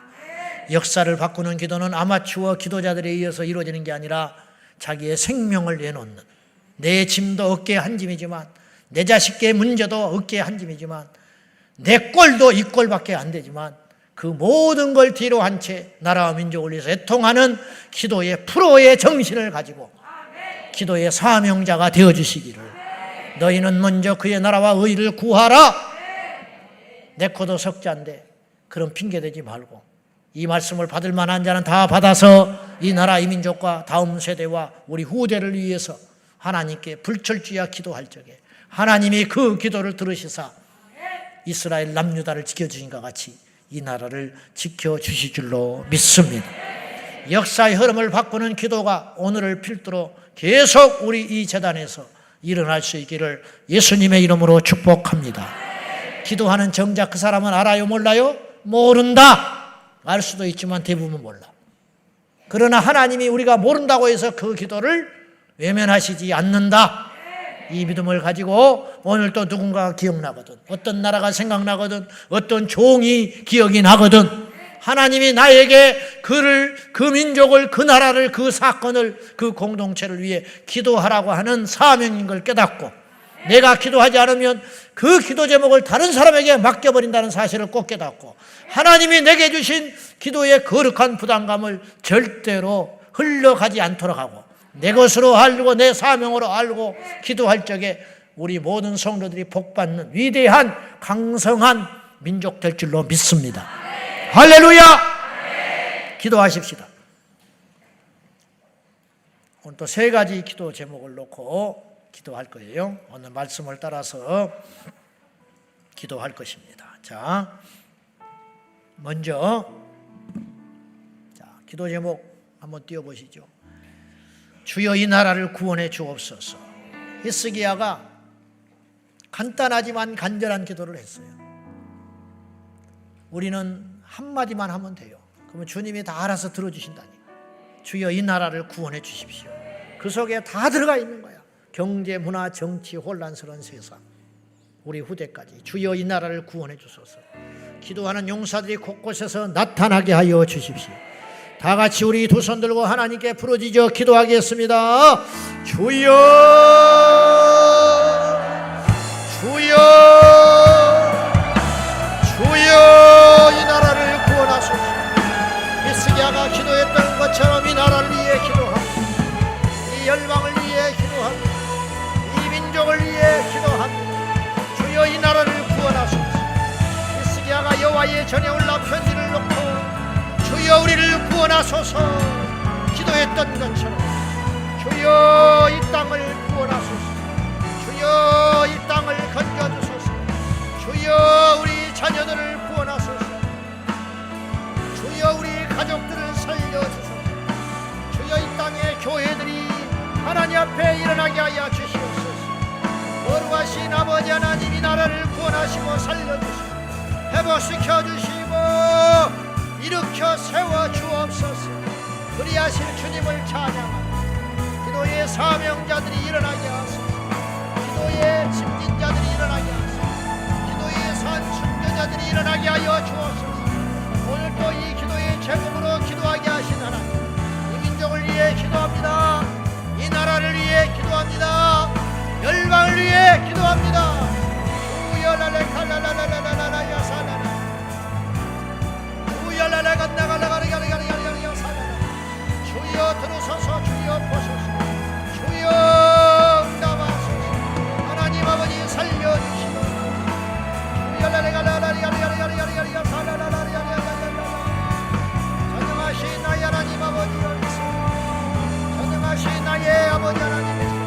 역사를 바꾸는 기도는 아마추어 기도자들에 의해서 이루어지는 게 아니라 자기의 생명을 내놓는, 내 짐도 어깨에 한 짐이지만 내 자식의 문제도 어깨에 한 짐이지만 내 꼴도 이 꼴밖에 안 되지만 그 모든 걸 뒤로 한 채 나라와 민족을 위해서 애통하는 기도의 프로의 정신을 가지고 기도의 사명자가 되어주시기를. 너희는 먼저 그의 나라와 의를 구하라. 내 코도 석자인데 그런 핑계대지 말고 이 말씀을 받을 만한 자는 다 받아서 이 나라 이 민족과 다음 세대와 우리 후대를 위해서 하나님께 불철주야 기도할 적에 하나님이 그 기도를 들으시사 이스라엘 남유다를 지켜주신 것 같이 이 나라를 지켜주실 줄로 믿습니다. 역사의 흐름을 바꾸는 기도가 오늘을 필두로 계속 우리 이 재단에서 일어날 수 있기를 예수님의 이름으로 축복합니다. 기도하는 정작 그 사람은 알아요 몰라요? 모른다. 알 수도 있지만 대부분 몰라. 그러나 하나님이 우리가 모른다고 해서 그 기도를 외면하시지 않는다. 이 믿음을 가지고 오늘 또 누군가가 기억나거든, 어떤 나라가 생각나거든, 어떤 종이 기억이 나거든, 하나님이 나에게 그 민족을, 그 나라를, 그 사건을, 그 공동체를 위해 기도하라고 하는 사명인 걸 깨닫고 내가 기도하지 않으면 그 기도 제목을 다른 사람에게 맡겨버린다는 사실을 꼭 깨닫고 하나님이 내게 주신 기도의 거룩한 부담감을 절대로 흘러가지 않도록 하고 내 것으로 알고 내 사명으로 알고 기도할 적에 우리 모든 성도들이 복받는 위대한 강성한 민족 될 줄로 믿습니다. 할렐루야! 기도하십시다. 오늘 또 세 가지 기도 제목을 놓고 기도할 거예요. 오늘 말씀을 따라서 기도할 것입니다. 자, 먼저 기도 제목 한번 띄워보시죠. 주여 이 나라를 구원해 주옵소서. 히스기야가 간단하지만 간절한 기도를 했어요. 우리는 한마디만 하면 돼요. 그러면 주님이 다 알아서 들어주신다니까. 주여 이 나라를 구원해 주십시오. 그 속에 다 들어가 있는 거야. 경제, 문화, 정치, 혼란스러운 세상, 우리 후대까지 주여 이 나라를 구원해 주소서. 기도하는 용사들이 곳곳에서 나타나게 하여 주십시오. 다 같이 우리 두 손 들고 하나님께 부르짖어 기도하겠습니다. 주여, 주여, 주여 이 나라를 구원하소서. 히스기야가 기도했던 것처럼 이 나라를 위해 기도합니다. 이 열방을 위해 기도합니다. 이 민족을 위해 기도합니다. 주여 이 나라를 구원하소서. 히스기야가 여호와의 전에 올라 편지를 놓고 주여 우리를 구원하소서 기도했던 것처럼 주여 이 땅을 구원하소서. 주여 이 땅을 건져주소서. 주여 우리 자녀들을 구원하소서. 주여 우리 가족들을 살려주소서. 앞에 일어나게 하여 주시옵소서. 거룩하신 아버지 하나님이 나라를 구원하시고 살려주시고 회복시켜 주시고 일으켜 세워 주옵소서. 그리하실 주님을 찬양하며 기도의 사명자들이 일어나게 하소서. 기도의 집진자들이 일어나게 하소서. 기도의 산sun교자들이 일어나게 하여 주옵소서. 오늘 또 이 기도의 제목으로 기도하게 하신 하나님, 이 민족을 위해 기도합니다. 이 나라를 위해 기도합니다. 열방을 위해 기도합니다. 우열랄레 칼랄랄랄랄랄라 야사랄라 우열랄레 간다갈라가리가리가리가리가리 야사랄라. 주여 들으소서. 주여 보소서. 주여 응답하소서. 하나님 아버지 살려주시고 우열랄레 갈라가리가리가리가리가리 야사랄라라리가리가리. 전능하신 나의 하나님 아버지여서 전능하신 나의 아버지 하나님이서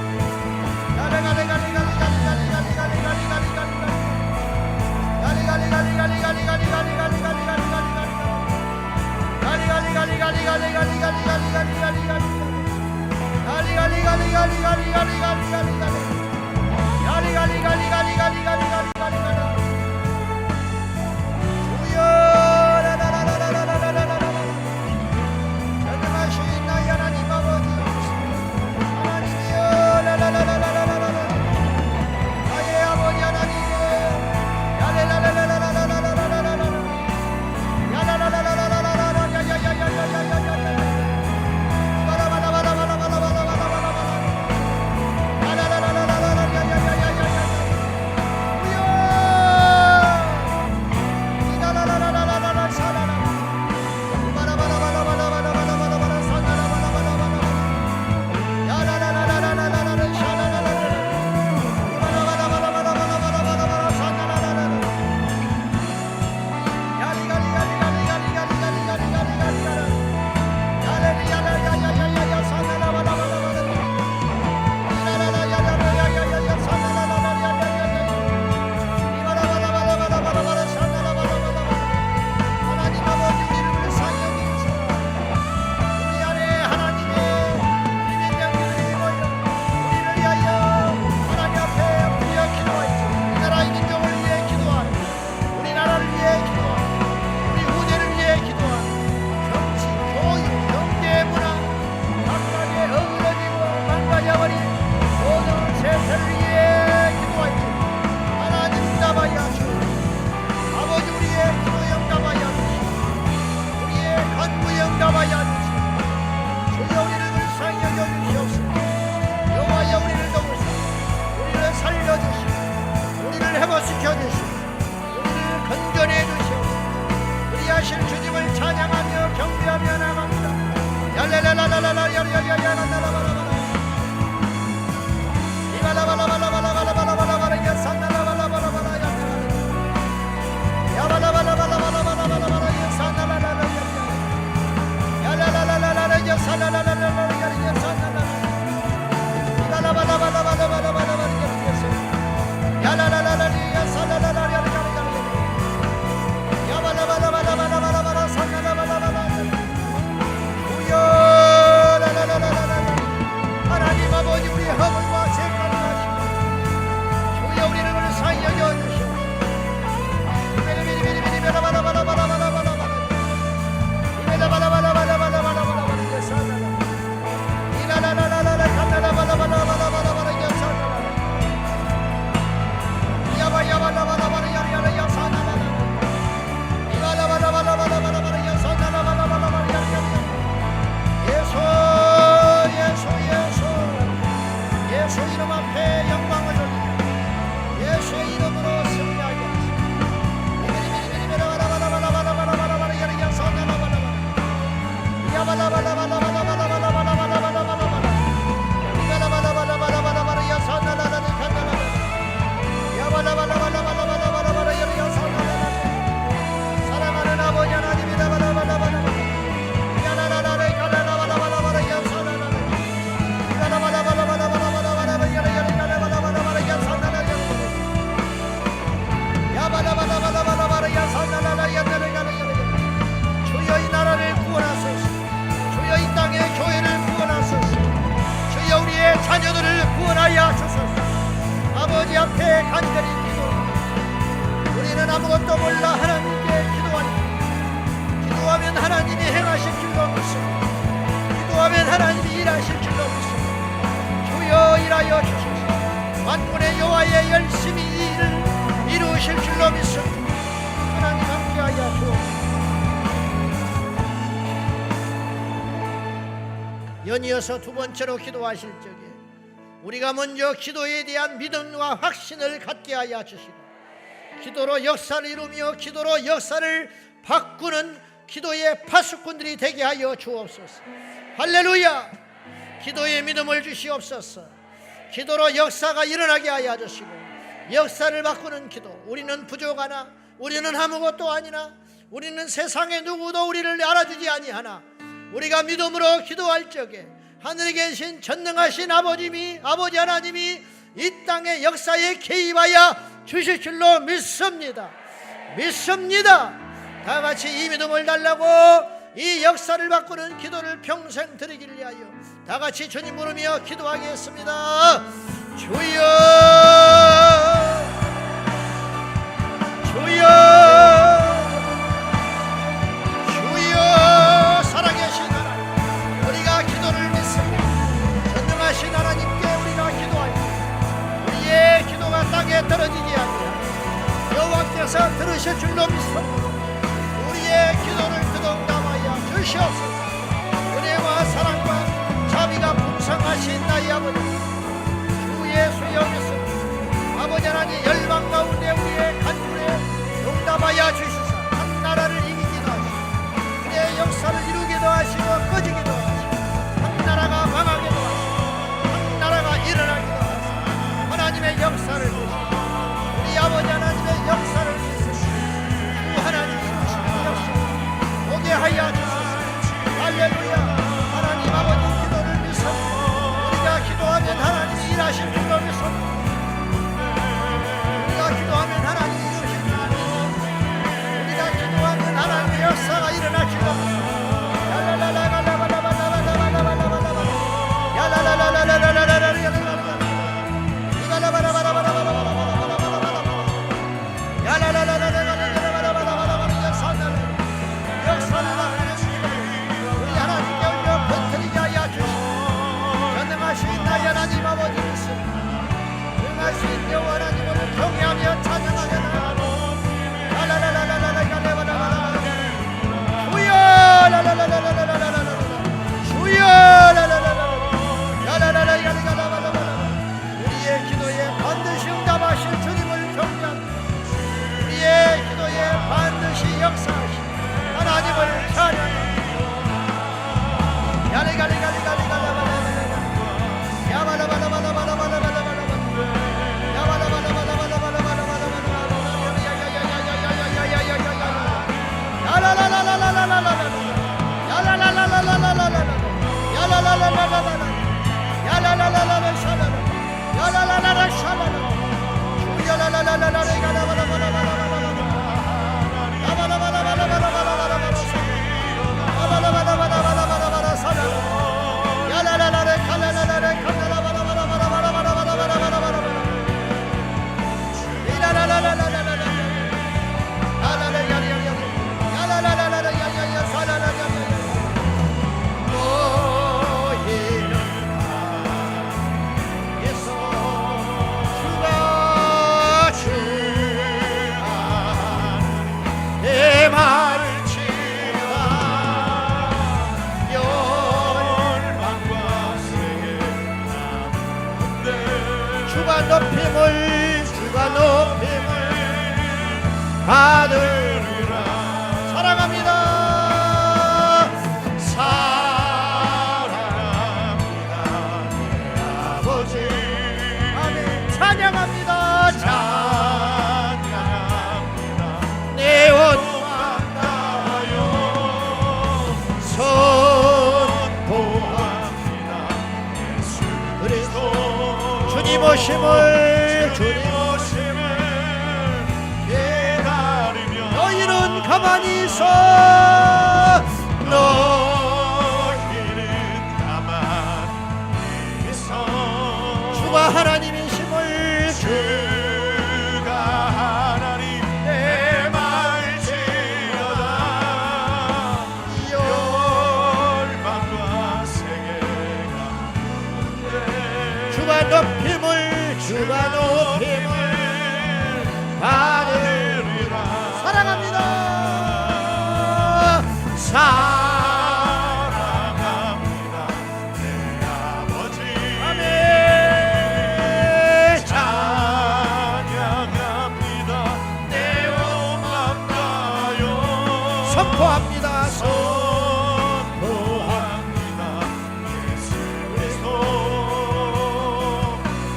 앞에 간절히 기도. 우리는 아무것도 몰라 하나님께 기도하면 하나님이 행하실 줄로 믿습니다. 기도하면 하나님이 일하실 줄로 믿습니다. 주여 일하여 주소서. 만군의 여호와의 열심히 이 일을 이루실 줄로 믿습니다. 하나님 함께하여 주옵소서. 연이어서 두 번째로 기도하실 적에 우리가 먼저 기도에 대한 믿음과 확신을 갖게 하여 주시고, 기도로 역사를 이루며 기도로 역사를 바꾸는 기도의 파수꾼들이 되게 하여 주옵소서. 할렐루야. 기도의 믿음을 주시옵소서. 기도로 역사가 일어나게 하여 주시고, 역사를 바꾸는 기도. 우리는 부족하나, 우리는 아무것도 아니나, 우리는 세상에 누구도 우리를 알아주지 아니하나, 우리가 믿음으로 기도할 적에 하늘에 계신 전능하신 아버지 하나님이 이 땅의 역사에 개입하여 주실 줄로 믿습니다. 다 같이 이 믿음을 달라고 이 역사를 바꾸는 기도를 평생 드리길 위하여 다 같이 주님 부르며 기도하겠습니다. 주여, 주여, 주여. 살아계신 하나님, 우리가 기도를 믿습니다. 전능하신 하나님께 우리가 기도하여 우리의 기도가 땅에 떨어지지 아니하며 여호와께서 들으실 줄로 믿습니다. 우리의 기도를 그동담하여 주시옵소서. 은혜와 사랑과 자비가 풍성하신 나의 아버지 주 예수여 믿습니다. 아버지 하나님, 열방 가운데 우리의 간구에 응답하여 주시사 한 나라를 이기기도 하시고 우리의 역사를 이루기도 하시고 꺼지기도 하시고 한 나라가 망하기도 하시고 한 나라가 일어나기도 하시고 하나님의 역사를 주시고 우리 아버지 하나님의 역사를 주시고 주 하나님 오게 하여 주소서. 할렐루야. 하나님 아버지 기도를 믿습니다. 우리가 기도하면 하나님이 일하실 줄로 믿습니다. 우리가 기도하면 하나님이 이루실 줄로 믿습니다. 우리가 기도하면 하나님의 역사가 일어날 줄로 믿습니다. 하나님 아버지 믿습니다. 능하신 여호와 하나님을 경외하며 찬양하며 우리의 기도에 반드시 응답하실 주님을 경외합니다. 우리의 기도에 반드시 역사하신 하나님을 찬양합니다. 주가 높임을 받으리라. 사랑합니다. 사랑합니다 아버지. 아멘. 찬양합니다. 찬양합니다. 내 원망하여 선포합니다. 예수 그리스도 주님 오심을 기다리며 너희는 가만히 있어. 너희는 가만히 있어. 주가 하나님이심을 선포합니다. 예수 그리스도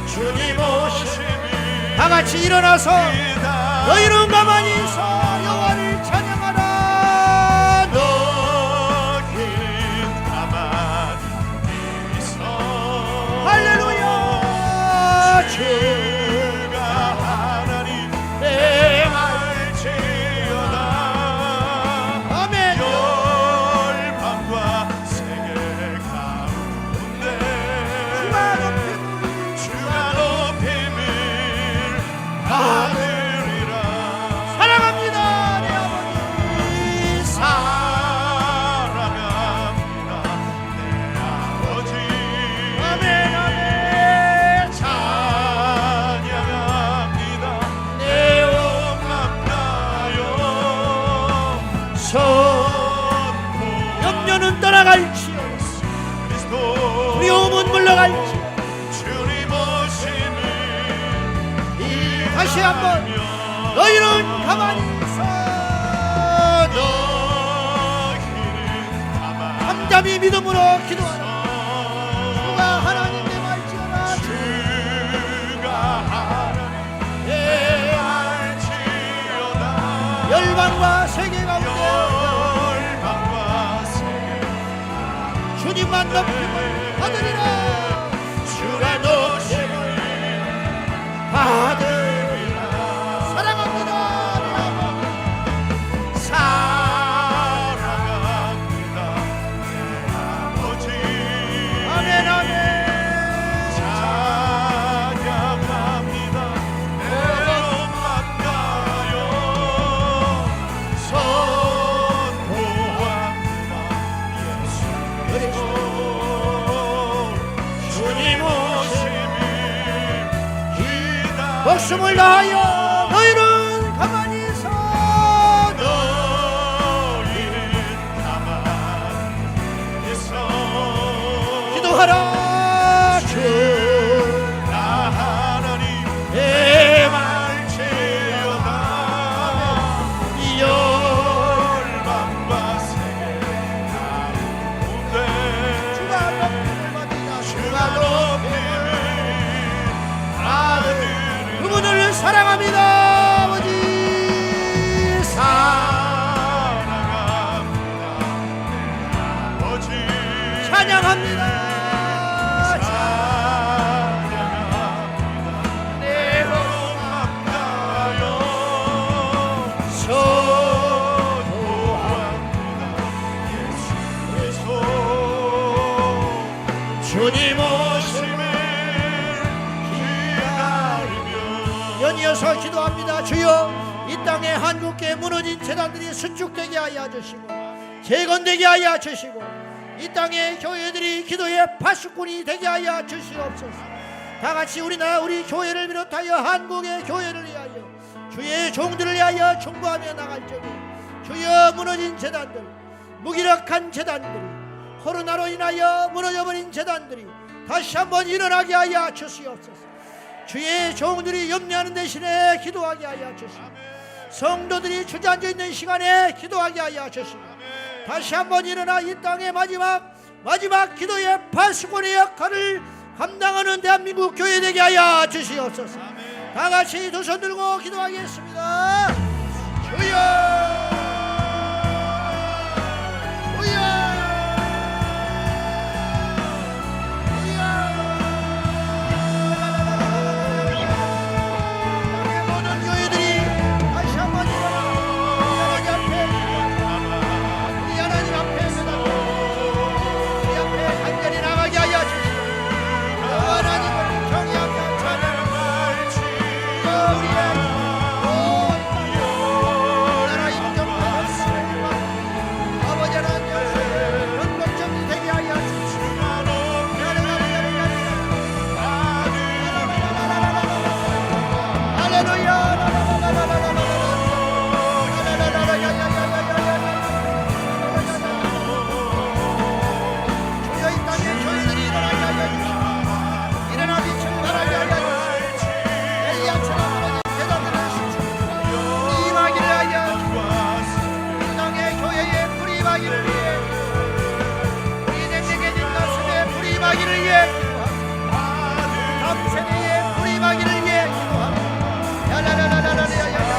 주님 오심이 다같이 일어나서 너희는 가만히 있어 여호와를 찬양하라. 너희는 가만히 있어 할렐루야. 주가 하나님 내 말지어다. 아멘. 열방과 세계 가운데 주가 높임을 받으리라. 사랑합니다 내 아버지. 사랑합니다 내 아버지. 아멘 아멘. 찬양합니다 내 온 맘 다하여. 염려는 떠나갈지어다. 그리스도 두려움은 물러갈지어다. 주님 오심을 다시 한번 너희는 가만히 있어. 잠잠히 믿음으로 기도하라. 주가 하나님 내 말지어라. 주가 하나님 내 말지어다. 열방과 세계 가운데 열방과 세계 주님만 높임을 받으리라. 주가 높임을 받으리라. 사랑합니다 내 아버지. 사랑합니다 내 아버지. 아멘 아멘. 찬양합니다 내 온 맘 다하여. 선포합니다 예수 그리스도 주님 오심을 기다려. 목숨을 다하여 너희는 가만히 있어. 너희는 가만히 있어 기도하라. 나 하나님 내 말지어다. 열방과 세계 가운데 주가 높임을 받으라. 주가 높임을 받으리라. 그분을 사랑합니다 아버지. 사랑합니다 아버지. 찬양합니다. 찬양합니다 내 온 맘 다하여. 선포합니다 예수 그리스도 주님 오심을 기다리며. 연이어서 기도합니다. 주여 이 땅에 한국교회 무너진 재단들이 수축되게 하여 주시고 재건되게 하여 주시고 이 땅의 교회들이 기도의 파수꾼이 되게 하여 주시옵소서. 다같이 우리나라 우리 교회를 비롯하여 한국의 교회를 위하여 주의 종들을 위하여 중보하며 나갈 적에 주여 무너진 재단들, 무기력한 재단들이, 코로나로 인하여 무너져버린 재단들이 다시 한번 일어나게 하여 주시옵소서. 주의 종들이 염려하는 대신에 기도하게 하여 주시고 성도들이 주저앉아 있는 시간에 기도하게 하여 주시고 다시 한번 일어나 이 땅의 마지막 기도의 파수꾼의 역할을 감당하는 대한민국 교회 되게 하여 주시옵소서. 다같이 두 손 들고 기도하겠습니다. 주여 위해 기도합니다. 다음 세대에 불이 임하기를 위해 기도합니다. 야라라라라라야야야야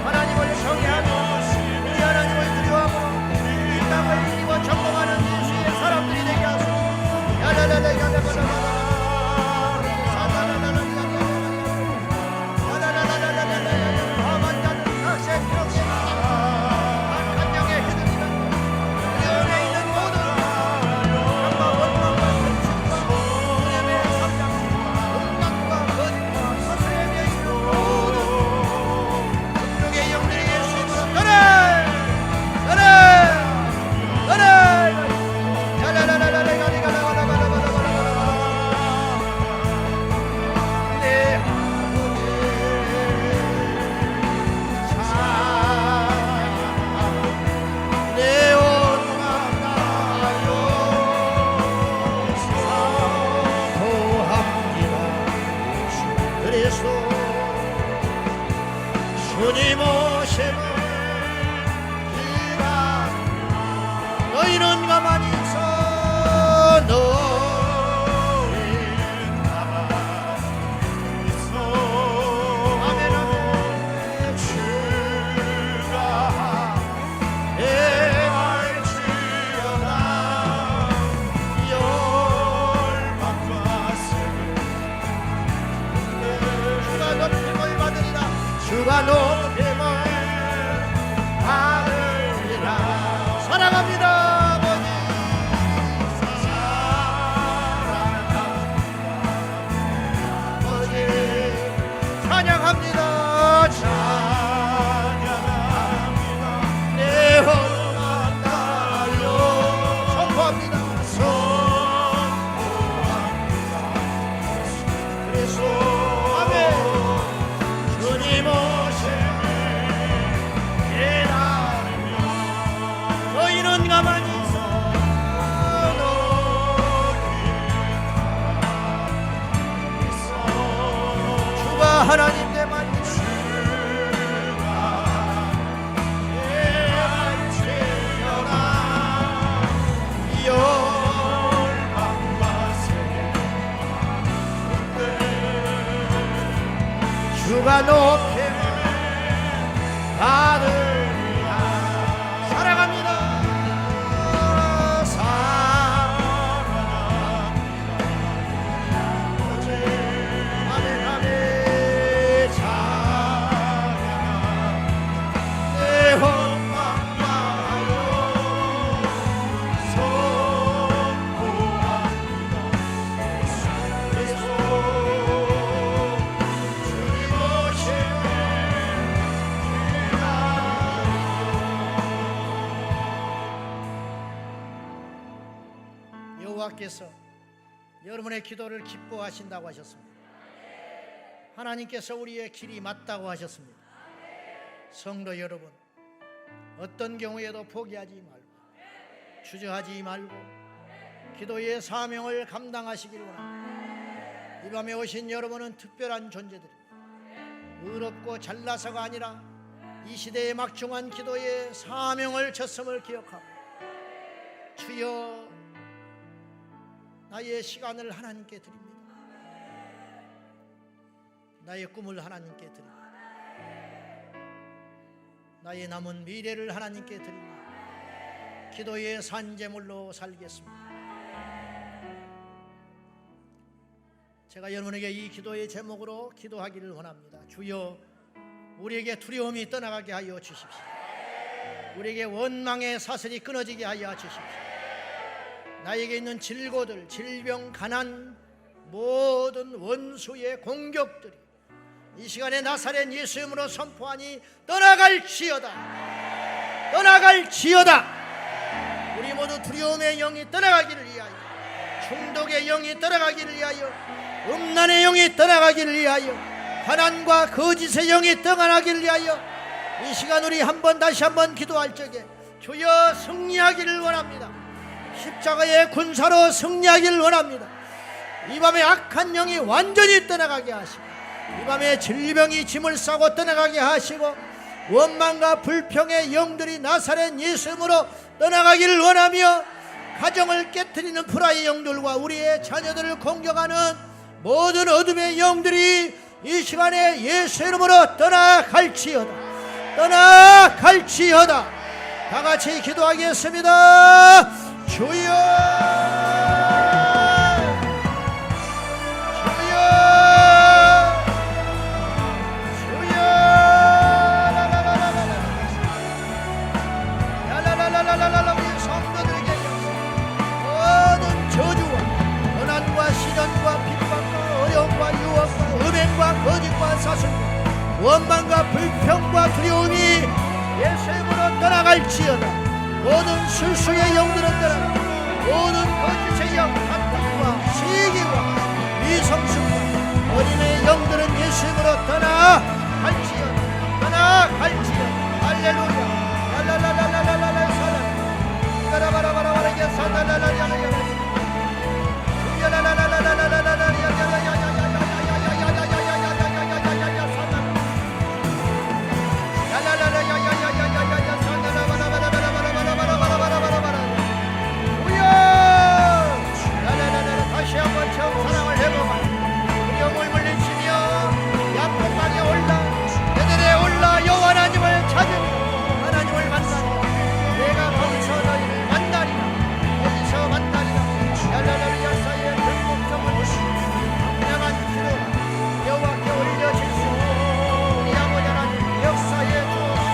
하나님을 경외하며 우리 하나님을 두려워하고 이 땅을 이기고 정복하는 예수의 사람들이 되게 하소서. 주님 오심을 기다려 너희는 가만히 있어 너희는 가만히 있어 아멘 아멘 주가 행할지어다 열방과 세계 주가 높임을 받으리라 주가 높임을 받으리라 사랑합니다 아버지 사랑합니다 아버지 찬양합니다 찬양합니다 내 혼만 나요 선포합니다 선포합니다 그래서 아멘 주님 오심을 기다리며 너희는 가만히 있어 너희는 있어 주가 하나님 내 말씀 주가 내 말씀이여라 열방과 세계 주가 높임을 받으리라 사랑합니다 사랑합니다 아멘 아멘 찬양합니다 내 혼망마요 선포합니다 그리스도 주님 오심을 여호와께서 여러분의 기도를 기뻐하신다고 하셨습니다. 하나님께서 우리의 길이 맞다고 하셨습니다. 성도 여러분, 어떤 경우에도 포기하지 말고 주저하지 말고 기도의 사명을 감당하시길 원합니다. 이 밤에 오신 여러분은 특별한 존재들입니다. 의롭고 잘나서가 아니라 이 시대의 막중한 기도의 사명을 졌음을 기억하고 주여 나의 시간을 하나님께 드립니다. 나의 꿈을 하나님께 드립니다. 나의 남은 미래를 하나님께 드립니다. 기도의 산제물로 살겠습니다. 제가 여러분에게 이 기도의 제목으로 기도하기를 원합니다. 주여 우리에게 두려움이 떠나가게 하여 주십시오. 우리에게 원망의 사슬이 끊어지게 하여 주십시오. 나에게 있는 질고들, 질병, 가난, 모든 원수의 공격들이 이 시간에 나사렛 예수 이름으로 선포하니 떠나갈지어다. 떠나갈지어다. 우리 모두 두려움의 영이 떠나가기를 위하여, 충독의 영이 떠나가기를 위하여, 음란의 영이 떠나가기를 위하여, 가난과 거짓의 영이 떠나가기를 위하여 이 시간 우리 다시 한번 기도할 적에 주여 승리하기를 원합니다. 십자가의 군사로 승리하기를 원합니다. 이 밤에 악한 영이 완전히 떠나가게 하시고, 이 밤에 질병이 짐을 싸고 떠나가게 하시고, 원망과 불평의 영들이 나사렛 예수 이름으로 떠나가기를 원하며, 가정을 깨트리는 불화의 영들과 우리의 자녀들을 공격하는 모든 어둠의 영들이 이 시간에 예수 이름으로 떠나갈지어다. 떠나갈지어다. 다 같이 기도하겠습니다. 주여, 주여, 주여. 라라라라라라라. 우리 성도들에게 모든 저주와 고난과 시련과 핍박과 어려움과 유혹과 음행과 거짓과 사슬과 원망과 불평과 두려움이 예수 이름으로 떠나갈지어다. 모든 술수의 영들은 떠나가, 모든 거짓의 영, 한탄과 시기와 미성숙과 어린애의 영들은 예수 이름으로 떠나갈지어다. 떠나갈지어다. 할렐루야. 랄랄랄랄랄랄랄 사람 가라바라바라바라게 사달랄랄랄랄랄 다시 한번 처음 사랑을 해보고 두려움을 물리치며 야곱강에 올라 베델에 올라 여호와 하나님을 찾으며 하나님을 만나리라. 내가 거기서 너희를 만나리라. 거기서 만나리라. 얄랄랄 야사의 결국성을 분명한 기도가 여호와께 올려질 수 있는 우리 아버지 하나님 역사에 주옵소서.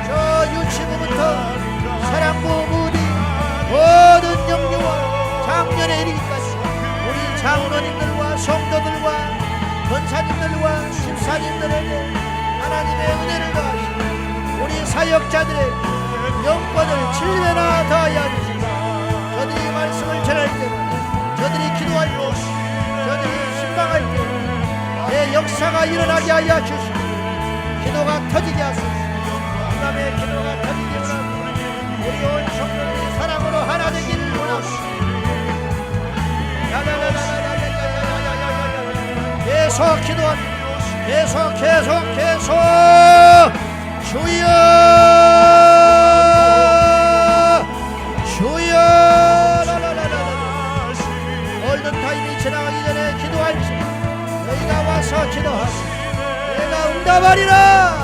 저 유치부부터 사랑부 무디 모든 영유아 장년에 이르기까지 우리 장로님들과 성도들과 권사님들과 집사님들에게 하나님의 은혜를 더하시고 우리 사역자들의 영권을 7배나 더하여 주시고 저들이 말씀을 전할 때 저들이 기도할 때 저들이 신방할 때 내 역사가 일어나게 하여 주시고 기도가 터지게 하소서. 이 밤에 기도가 터지게 원하고 우리 온 성도들이 사랑으로 하나 되기를 원합니다. 계속 기도합니다. 계속 주여 골든타임이 지나가기 전에 기도할지 너희가 와서 기도하시 내가 응답하리라.